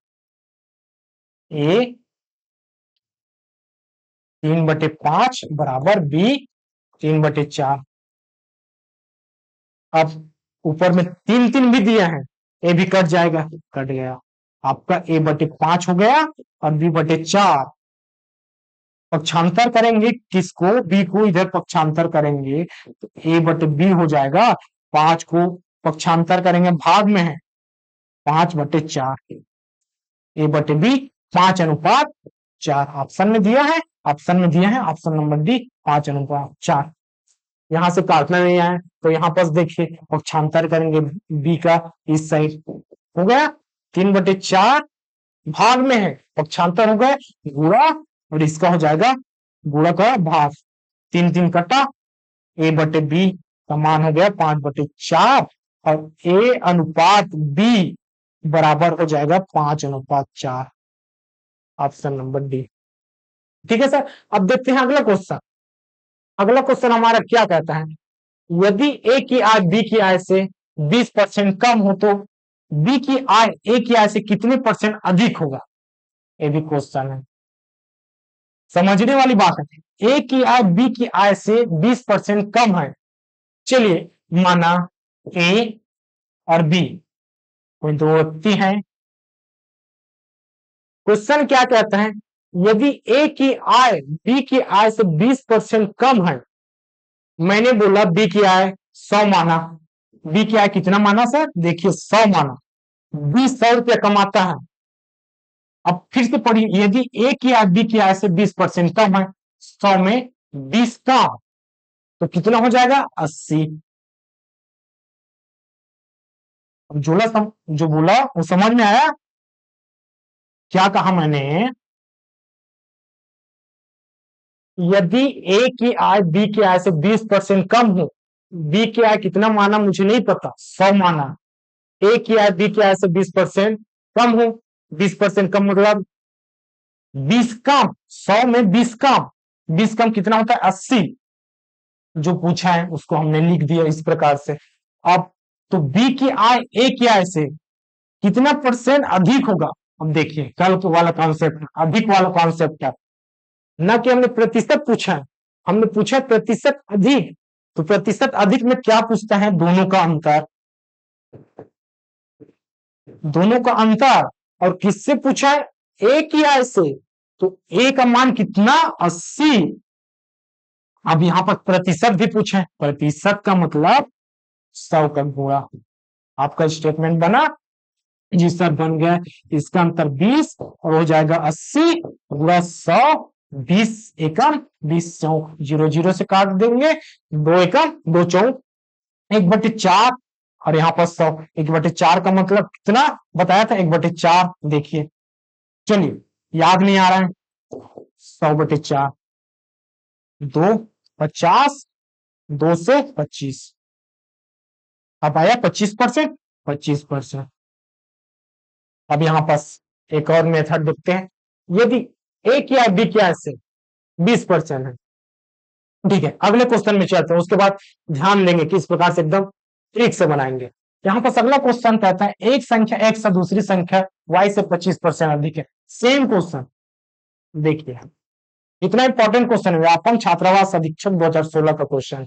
[SPEAKER 1] ए 3/5 बराबर बी 3/4। अब ऊपर में 3 भी दिया है, ए भी कट जाएगा, कट गया, आपका a/5 हो गया और b/4। पक्षांतर करेंगे किसको, बी को, इधर पक्षांतर करेंगे तो a/b हो जाएगा। 5 को पक्षांतर करेंगे, भाग में है 5/4, a/b 5:4 ऑप्शन में दिया है, ऑप्शन में दिया है, ऑप्शन नंबर डी 5:4। यहां से काटना नहीं है तो यहाँ पर देखिए पक्षांतर करेंगे बी का इस साइड, हो गया 3/4, भाग में है पक्षांतर हो गए गुणा, और इसका हो जाएगा गुणा का भाग, 3 कटा, a/b का मान हो गया 5/4 और a अनुपात b बराबर हो जाएगा 5:4, ऑप्शन नंबर डी। ठीक है सर, अब देखते हैं अगला क्वेश्चन। अगला क्वेश्चन हमारा क्या कहता है, यदि ए की आय बी की आय से 20% कम हो तो बी की आय ए की आय से कितने % अधिक होगा। ये भी क्वेश्चन है, समझने वाली बात है। ए की आय बी की आय से 20% कम है। चलिए माना ए और बी कोई दो व्यक्ति हैं। क्वेश्चन क्या कहता है, यदि ए की आय बी की आय से 20% कम है। मैंने बोला बी की आय 100 माना, बी की आय कितना माना सर, देखिए 100 माना, 20 रुपया कमाता है। अब फिर से पढ़िए, यदि ए की आय बी की आय से 20% कम है, 100 में 20 का तो कितना हो जाएगा 80। जो बोला वो समझ में आया, क्या कहा मैंने, यदि ए की आय बी की आय से 20% कम हो बी की आय कितना माना मुझे नहीं पता, 100 माना। ए की आय बी की आय से 20% कम हो, 20% कम मतलब 20 कम, 100 में 20 कम, 20 कम कितना होता है 80। जो पूछा है उसको हमने लिख दिया इस प्रकार से। अब तो बी की आय ए की आय से कितना परसेंट अधिक होगा। अब देखिए कल वाला कॉन्सेप्ट, अधिक वाला कॉन्सेप्ट है ना, कि हमने प्रतिशत पूछा है, हमने पूछा प्रतिशत अधिक। तो प्रतिशत अधिक में क्या पूछता है, दोनों का अंतर, दोनों का अंतर। और किससे पूछा है, ए की आय से। तो ए का मान कितना 80। अब यहां पर प्रतिशत भी पूछे, प्रतिशत का मतलब 100 का गुणा। आपका स्टेटमेंट बना, जी सर बन गया। इसका अंतर 20 और हो जाएगा 80 गुणा 100, 20 एकम 20 चौक, 0 0 से काट देंगे, 2 एकम 2 चौक, 1/4। और यहाँ पर 100, 1/4 का मतलब कितना बताया था, 1/4। देखिए चलिए याद नहीं आ रहा है, 100/4, 2 50, 2 से 25, अब आया 25%, 25%। अब यहां पास एक और मेथड देखते हैं, यदि ए की आय बी की आय से 20% है, ठीक है। अगले क्वेश्चन में चलते हैं, उसके बाद ध्यान देंगे किस प्रकार से एकदम ट्रिक से बनाएंगे। यहां पर अगला क्वेश्चन कहता है एक संख्या x से दूसरी संख्या y से 25% अधिक है। सेम क्वेश्चन देखिए, इतना इंपॉर्टेंट क्वेश्चन है, व्यापम छात्रावास अधीक्षक 2016 का क्वेश्चन।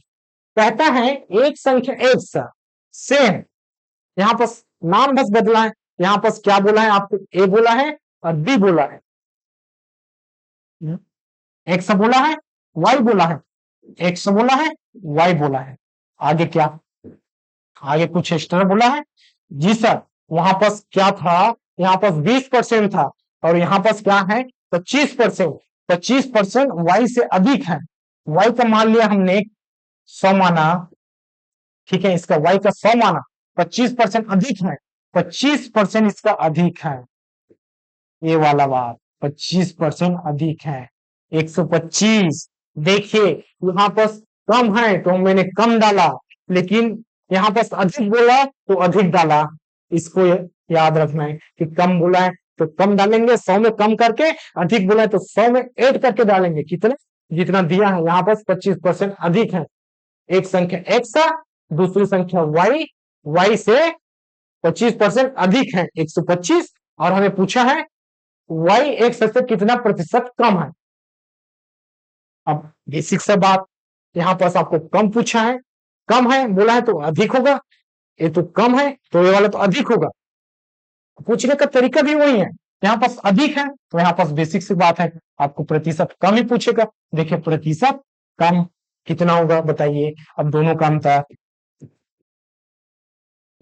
[SPEAKER 1] कहता है एक संख्या x सेम, यहाँ पर नाम बस बदला है, यहाँ पर क्या बोला है आपको, ए बोला है और बी बोला है, एक्स बोला है वाई बोला है, एक्स बोला है वाई बोला है। आगे क्या, आगे कुछ एक्स्ट्रा बोला है, जी सर। वहां पर क्या था, यहाँ पर 20% था और यहाँ पर क्या है 25%। 25% वाई से अधिक है, वाई का मान लिया हमने 100 माना, ठीक है, इसका वाई का 100 माना, 25% अधिक है, 25% इसका अधिक है, ये वाला बात 25% अधिक है, 125। देखिए यहाँ पर कम है तो मैंने कम डाला, लेकिन यहाँ पर अधिक बोला तो अधिक डाला। इसको याद रखना है कि कम बोला है तो कम डालेंगे 100 में कम करके, अधिक बोला है तो 100 में ऐड करके डालेंगे, कितना जितना दिया है। यहाँ पर 25% अधिक है, एक संख्या एक्स है, दूसरी संख्या वाई, वाई से 25% अधिक है 125, और हमें पूछा है वाई एक्स से कितना प्रतिशत कम है। अब बेसिक सा बात, यहां पर आपको कम पूछा है, कम है बोला है तो अधिक होगा, ये तो कम है तो ये वाला तो अधिक होगा। पूछने का तरीका भी वही है, यहाँ पास अधिक है तो यहाँ पास बेसिक सी बात है, आपको प्रतिशत कम ही पूछेगा। देखिए प्रतिशत कम कितना होगा बताइए, अब दोनों का अंतर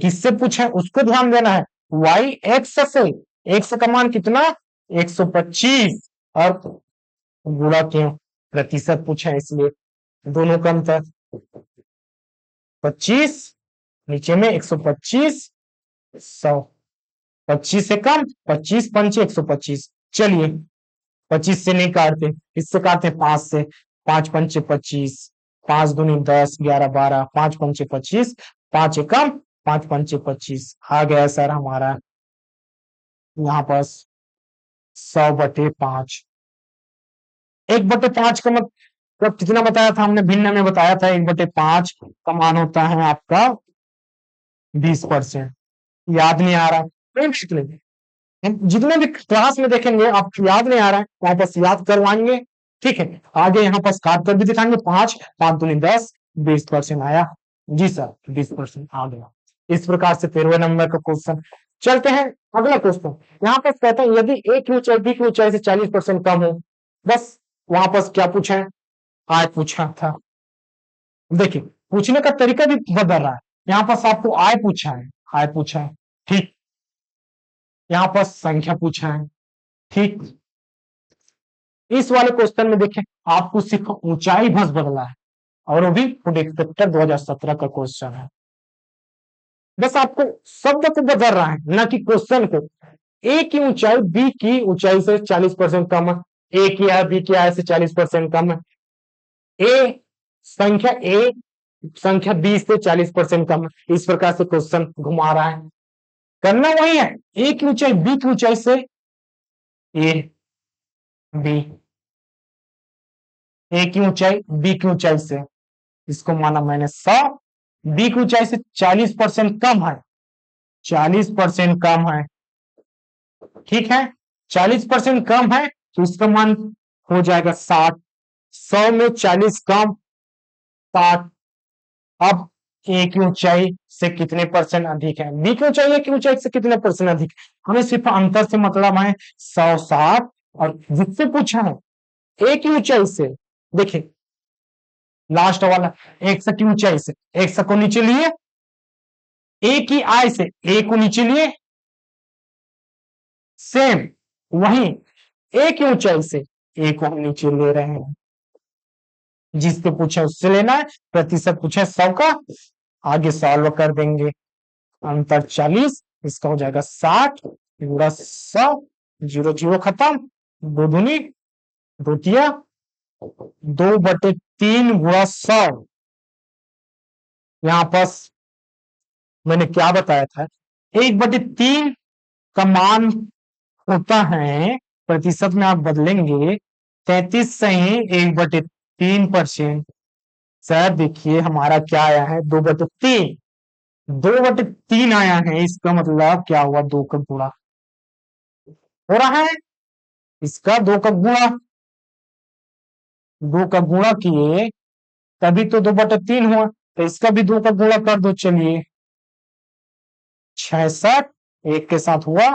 [SPEAKER 1] किससे पूछा है उसको ध्यान देना है, वाई एक्स से, एक्स का मान कितना 125 और गुणा क्यों, प्रतिशत पूछा है इसलिए दोनों का अंतर 25, नीचे में 125, 100, 25 से कम, 25 पंचे 125। चलिए 25 से नहीं काटते, इससे काटते 5 से, 5 पंचे 25, 5 दूनी 10, 11 12, 5 पंचे 25, 5 एकम 5 पंचे 25। आ गया सर हमारा यहाँ पर 100/5। 1/5 का मतलब कितना बताया था हमने, भिन्न में बताया था, 1/5 का मान होता है आपका 20%। याद नहीं आ रहा है, जितने भी क्लास में देखेंगे आपको याद नहीं आ रहा है वहां पर याद करवाएंगे, ठीक है। आगे यहाँ पर काट कर भी दिखाएंगे, 5 5 दूनी 10, 20% आया, जी सर 20% आ गया। इस प्रकार से 13वें नंबर का क्वेश्चन। चलते हैं अगला क्वेश्चन, यहाँ पर कहते हैं यदि ए की ऊंचाई बी की ऊंचाई से 40% कम हो। बस वहां पर क्या पूछा है, आय पूछा था। देखिए पूछने का तरीका भी बदल रहा है, यहाँ पर आपको आय पूछा है, आय पूछा है, ठीक, यहाँ पर संख्या पूछा है, ठीक। इस वाले क्वेश्चन में देखें आपको सिर्फ ऊंचाई बस बदला है, और वो भी फूड इंस्पेक्टर 2017 का क्वेश्चन है। बस आपको शब्द को बदल रहा है, ना कि क्वेश्चन को। ए की ऊंचाई बी की ऊंचाई से 40% कम है, ए की आय बी की आय से 40% कम है। ए संख्या ए संख्या 20 से 40% कम है। इस प्रकार से क्वेश्चन घुमा रहा है। करना वही है, ए की ऊंचाई बी की ऊंचाई से, ए बी, ए की ऊंचाई बी की ऊंचाई से, इसको माना मैंने 100, बी की ऊंचाई से 40% कम है, 40% कम है, ठीक है, 40% कम है तो इसका मान हो जाएगा 60, 100 में 40 कम 60। अब ए की ऊंचाई से कितने परसेंट अधिक है, बी की ऊंचाई ए की ऊंचाई से कितने परसेंट अधिक है, हमें सिर्फ अंतर से मतलब है 100 60, और जिससे पूछा है ए की ऊंचाई से, देखिए लास्ट वाला 100 की ऊंचाई से, 100 को नीचे लिए, ए की आई से ए को नीचे लिए, सेम वही ए की ऊंचाई से ए को हम नीचे ले रहे हैं, जिससे पूछा उससे लेना है, प्रतिशत पूछा 100 का, आगे सॉल्व कर देंगे, अंतर 40, इसका हो जाएगा 60 गुणा 100, 0 0 खत्म, दो दूनी दो तिया, 2/3 गुणा 100, यहां पास मैंने क्या बताया था, 1/3 का मान होता है, प्रतिशत में आप बदलेंगे 33 से ही 1/3%। सर देखिए हमारा क्या आया है 2/3, 2/3 आया है, इसका मतलब क्या हुआ, 2 का गुणा हो रहा है, इसका 2 का गुणा, 2 का गुणा किए तभी तो 2/3 हुआ, तो इसका भी 2 का गुणा कर दो, चलिए 66 एक के साथ हुआ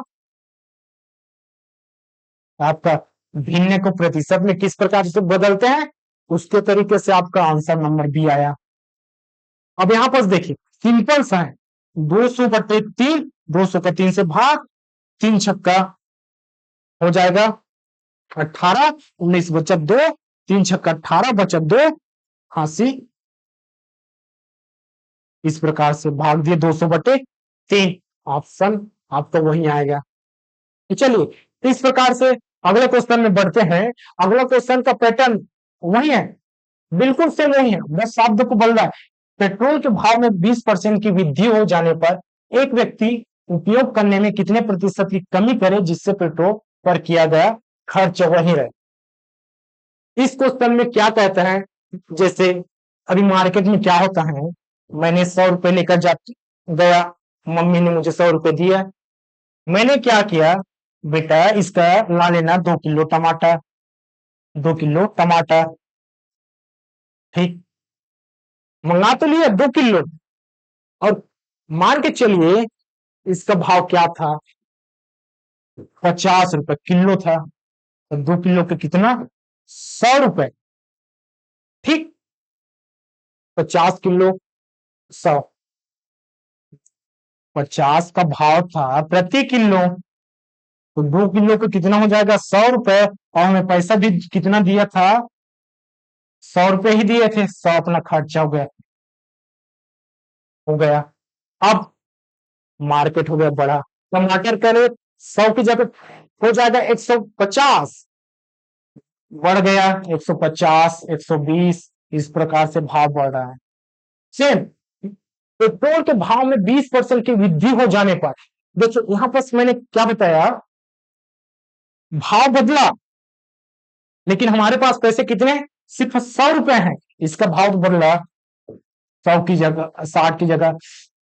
[SPEAKER 1] आपका। भिन्न को प्रतिशत में किस प्रकार से बदलते हैं उसके तरीके से आपका आंसर नंबर बी आया। अब यहां पर देखिए सिंपल सा है, 200/3, 200 का 3 से भाग, 3 छक्का हो जाएगा 18, 19 बचा 2, 3 छक्का 18 बचा 2, 88, इस प्रकार से भाग दिए 200/3, ऑप्शन आपको वही आएगा। तो चलिए तो इस प्रकार से अगले क्वेश्चन में बढ़ते हैं। अगला क्वेश्चन का पैटर्न वही है, बिल्कुल सेम वही है, बस शब्द को बदल रहा है। पेट्रोल के भाव में 20% की वृद्धि हो जाने पर एक व्यक्ति उपयोग करने में कितने प्रतिशत की कमी करे जिससे पेट्रोल पर किया गया खर्च वही रहे। इस क्वेश्चन में क्या कहते हैं, जैसे अभी मार्केट में क्या होता है, मैंने 100 रुपए लेकर गया, मम्मी ने मुझे 100 रुपए दिया, मैंने क्या किया, बेटा इसका ला लेना 2 किलो टमाटर, 2 किलो टमाटर, ठीक, मंगा तो लिया 2 किलो, और मान के चलिए इसका भाव क्या था, 50 रुपए किलो था, तो 2 किलो के कितना 100 रुपए, ठीक, 50 किलो 100, 50 का भाव था प्रति किलो, तो 2 किलो का कितना हो जाएगा 100 रुपए, और हमें पैसा भी कितना दिया था 100 रुपए ही दिए थे, 100 अपना खर्चा हो गया। अब मार्केट हो गया बड़ा, टमाटर का रेट 100 की जगह हो जाएगा 150, बढ़ गया 150, 120, इस प्रकार से भाव बढ़ रहा है। सेम पेट्रोल के भाव में 20% की वृद्धि हो जाने पर, देखिए यहां पर मैंने क्या बताया, भाव बदला लेकिन हमारे पास पैसे कितने, सिर्फ 100 रुपए हैं, इसका भाव तो बदला, 100 की जगह 60 की जगह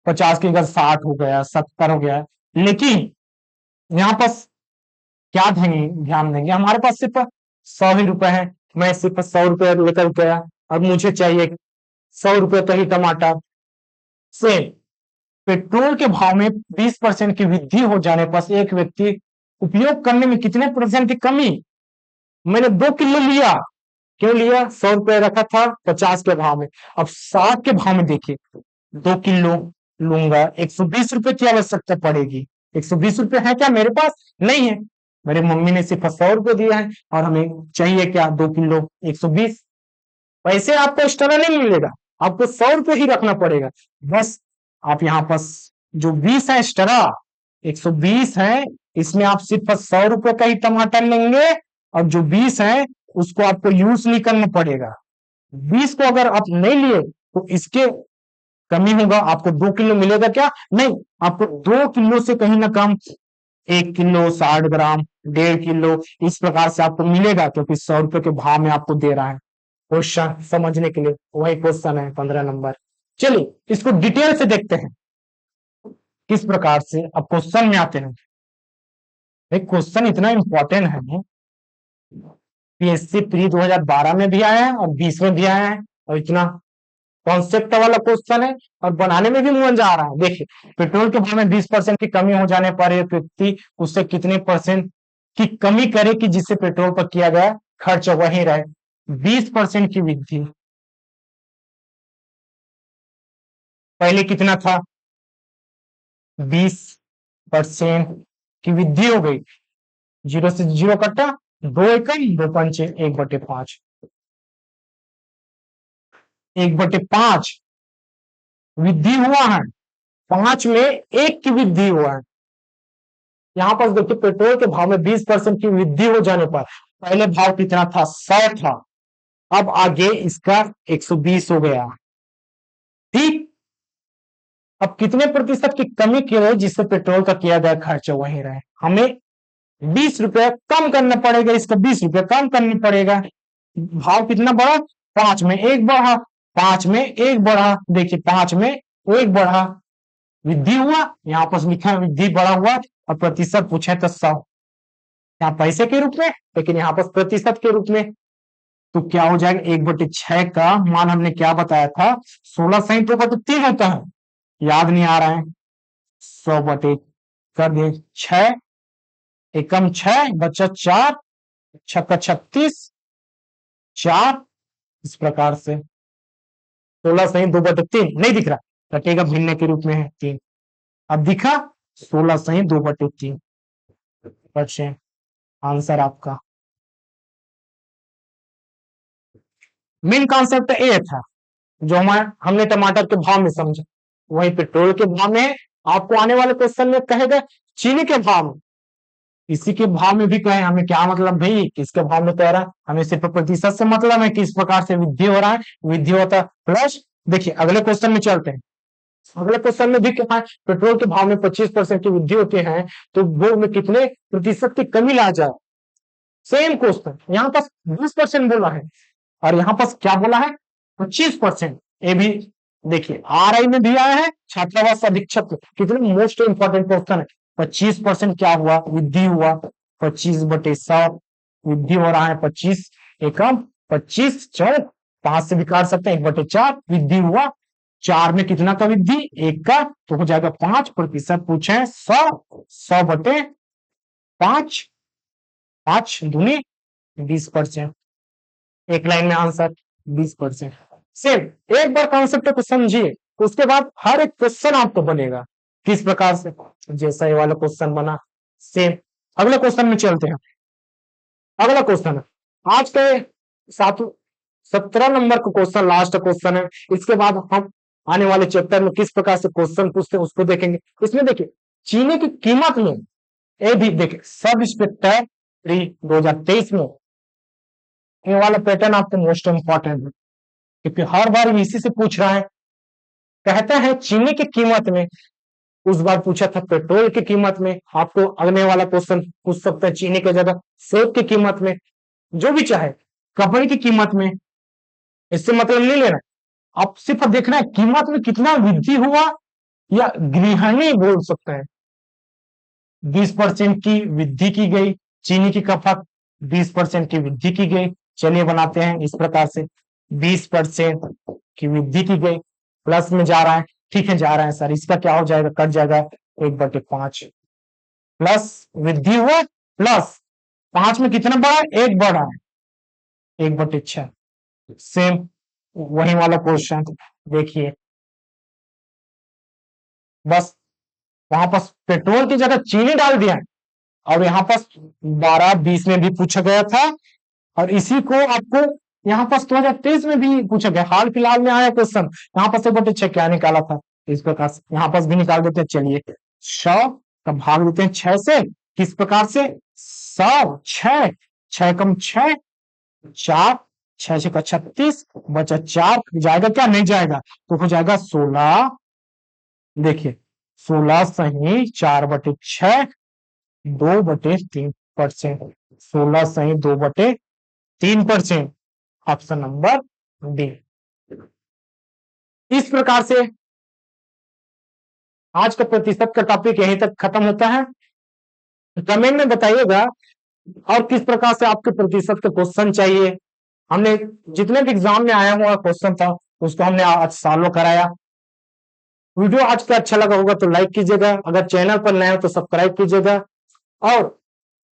[SPEAKER 1] 50 की जगह 60 हो गया, 70 हो गया, लेकिन यहाँ पर क्या ध्यान देंगे, हमारे पास सिर्फ 100 ही रुपए है, मैं सिर्फ 100 रुपए लेकर गया, अब मुझे चाहिए 100 रुपए का ही टमाटर। सेम पेट्रोल के भाव में 20% की वृद्धि हो जाने पर एक व्यक्ति उपयोग करने में कितने परसेंट की कमी, मैंने 2 किलो लिया, क्यों लिया, 100 रुपए रखा था 50 के भाव में, अब 60 के भाव में देखिए 2 किलो लूंगा, 120 रुपए की आवश्यकता पड़ेगी, 120 रुपए है क्या मेरे पास, नहीं है, मेरे मम्मी ने सिर्फ 100 रुपए दिया है, और हमें चाहिए क्या 2 किलो 120, पैसे आपको एक्स्ट्रा नहीं मिलेगा, आपको 100 रुपए ही रखना पड़ेगा, बस आप यहाँ पास जो 20 है एक्स्ट्रा 120 है, इसमें आप सिर्फ 100 रुपए का ही टमाटर लेंगे, और जो 20 है उसको आपको यूज नहीं करना पड़ेगा, 20 को अगर आप नहीं लिए तो इसके कमी होगा, आपको 2 किलो मिलेगा क्या? नहीं, आपको 2 किलो से कहीं ना कम 1 किलो 60 ग्राम, 1.5 किलो इस प्रकार से आपको मिलेगा, क्योंकि 100 रुपए के भाव में आपको दे रहा है। क्वेश्चन समझने के लिए वही क्वेश्चन है 15 नंबर। चलिए इसको डिटेल से देखते हैं किस प्रकार से अब क्वेश्चन में आते हैं। एक क्वेश्चन इतना इंपॉर्टेंट है, पीएससी प्री 2012 में भी आया है और 20 में भी आया है, और इतना कॉन्सेप्ट वाला क्वेश्चन है और बनाने में भी मजा आ रहा है। देखिए, पेट्रोल के भाव में 20% की कमी हो जाने पर एक व्यक्ति उससे कितने परसेंट की कमी करे कि जिससे पेट्रोल पर किया गया खर्च वही रहे? 20% की वृद्धि। पहले कितना था? 20% की वृद्धि हो गई, 0 से 0 कटा, 2 एकम 2 पंचे 1/5, 1/5 वृद्धि हुआ है, 5 में 1 की वृद्धि हुआ है। यहां पर देखिए, पेट्रोल के भाव में 20% की वृद्धि हो जाने पर पहले भाव कितना था? 100 था, अब आगे इसका 120 हो गया। ठीक, अब कितने प्रतिशत की कमी की रहे जिससे पेट्रोल का किया गया खर्च वही रहे? हमें 20 रुपया कम करना पड़ेगा, इसका 20 रुपया कम करना पड़ेगा। भाव कितना बढ़ा? 5 में 1 बढ़ा, 5 में 1 बढ़ा, देखिए 5 में 1 बढ़ा, वृद्धि हुआ। यहाँ पर लिखा है वृद्धि बढ़ा हुआ, और प्रतिशत पूछे तो 100, यहाँ पैसे के रूप में, लेकिन यहाँ पर प्रतिशत के रूप में। तो क्या हो जाएगा? 1/6 का मान हमने क्या बताया था? 16 सही 2/3 होता है, याद नहीं आ रहा है। 100 बटे कर दे 6, एकम 6 बचा 4, 6 36, 4 इस प्रकार से 16 सही 2/3 नहीं दिख रहा, कटेगा भिन्न के रूप में है 3। अब दिखा 16 सही 2/3 परसेंट आंसर आपका। मेन कॉन्सेप्ट ए था जो हमने टमाटर के भाव में समझा, वही पेट्रोल के भाव में आपको आने वाले क्वेश्चन में कहेगा चीनी के भाव में, इसी के भाव में भी कहे। हमें क्या मतलब भाई, किसके भाव में कह रहा है? हमें सिर्फ प्रतिशत से मतलब है कि इस प्रकार से वृद्धि हो रहा है, वृद्धि होता है प्लस। देखिए अगले क्वेश्चन में चलते हैं। अगले क्वेश्चन में भी क्या है? पेट्रोल के भाव में 25% की वृद्धि होती है, तो वो में कितने प्रतिशत की कमी ला जाए? सेम क्वेश्चन, यहाँ पर 20% बोला है और यहाँ पर क्या बोला है? 25%। ये भी देखिए RI में भी आया है, छात्रावास अधीक्षक, कितने मोस्ट इंपॉर्टेंट क्वेश्चन है। 25% क्या हुआ? वृद्धि हुआ, 25/100 वृद्धि हो रहा है, 25 एकम 25 चौक 5 से भी काट सकते हैं, 1/4 वृद्धि हुआ। 4 में कितना का वृद्धि? 1 का, तो हो जाएगा 5%। पूछे 100/5, 5 दूनी 20%, एक लाइन में आंसर 20%। सेम एक बार कॉन्सेप्ट को समझिए, उसके बाद हर एक क्वेश्चन आपको बनेगा किस प्रकार से, जैसा ये वाला क्वेश्चन बना सेम। अगले क्वेश्चन में चलते हैं। अगला क्वेश्चन है आज के 17 नंबर का क्वेश्चन, लास्ट क्वेश्चन है। इसके बाद हम आने वाले चैप्टर में किस प्रकार से क्वेश्चन पूछते हैं उसको देखेंगे। इसमें देखिए चीनी की कीमत में ये भी देखिए सब इंस्पेक्टर 2023 में ये वाला पैटर्न आपको मोस्ट इंपॉर्टेंट है, क्योंकि हर बार इसी से पूछ रहा है। कहता है चीनी की कीमत में, उस बार पूछा था पेट्रोल की कीमत में, आपको अगले वाला क्वेश्चन पूछ सकता है चीनी की जगह सेब की कीमत में, जो भी चाहे, कपड़े की कीमत में। इससे मतलब नहीं लेना, आप सिर्फ देखना है कीमत में कितना वृद्धि हुआ, या गृहिणी बोल सकते हैं 20% की वृद्धि की गई, चीनी की खपत 20% की वृद्धि की गई। चलिए बनाते हैं इस प्रकार से, 20% की वृद्धि की गई, प्लस में जा रहा है, ठीक है जा रहा है सर, इसका क्या हो जाएगा? कट जाएगा 1/5, प्लस वृद्धि हुआ, प्लस 5 में कितना बढ़ा? 1 बढ़ा है, 1/6। सेम वही वाला क्वेश्चन देखिए, बस वहां पर पेट्रोल की जगह चीनी डाल दिया है, और यहाँ पर 12-20 में भी पूछा गया था, और इसी को आपको यहाँ पर 2023 में भी पूछा गया, हाल फिलहाल में आया क्वेश्चन। यहाँ पर से 1/6 क्या निकाला था इस प्रकार से, यहाँ पर भी निकाल देते हैं। चलिए 100 का भाग देते हैं 6 से, किस प्रकार से? 100 6 6 कम 6 4 6 6 का 36 बचा 4 जाएगा क्या नहीं जाएगा तो हो जाएगा 16। देखिए 16 सही 4/6 2/3%। 16 सही 2/3%। Option number D. इस प्रकार से आज का प्रतिशत का टॉपिक यहीं तक खत्म होता है। कमेंट में बताइएगा और किस प्रकार से आपके प्रतिशत के क्वेश्चन चाहिए। हमने जितने भी एग्जाम में आया हुआ क्वेश्चन था उसको हमने आज सॉल्व कराया। वीडियो आज का अच्छा लगा होगा तो लाइक कीजिएगा, अगर चैनल पर नए हो तो सब्सक्राइब कीजिएगा और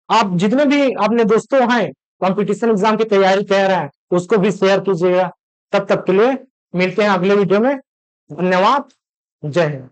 [SPEAKER 1] आप जितने भी अपने दोस्तों हैं कंपटीशन एग्जाम की तैयारी कर रहे हैं उसको भी शेयर कीजिएगा। तब तक के लिए मिलते हैं अगले वीडियो में। धन्यवाद। जय हिंद।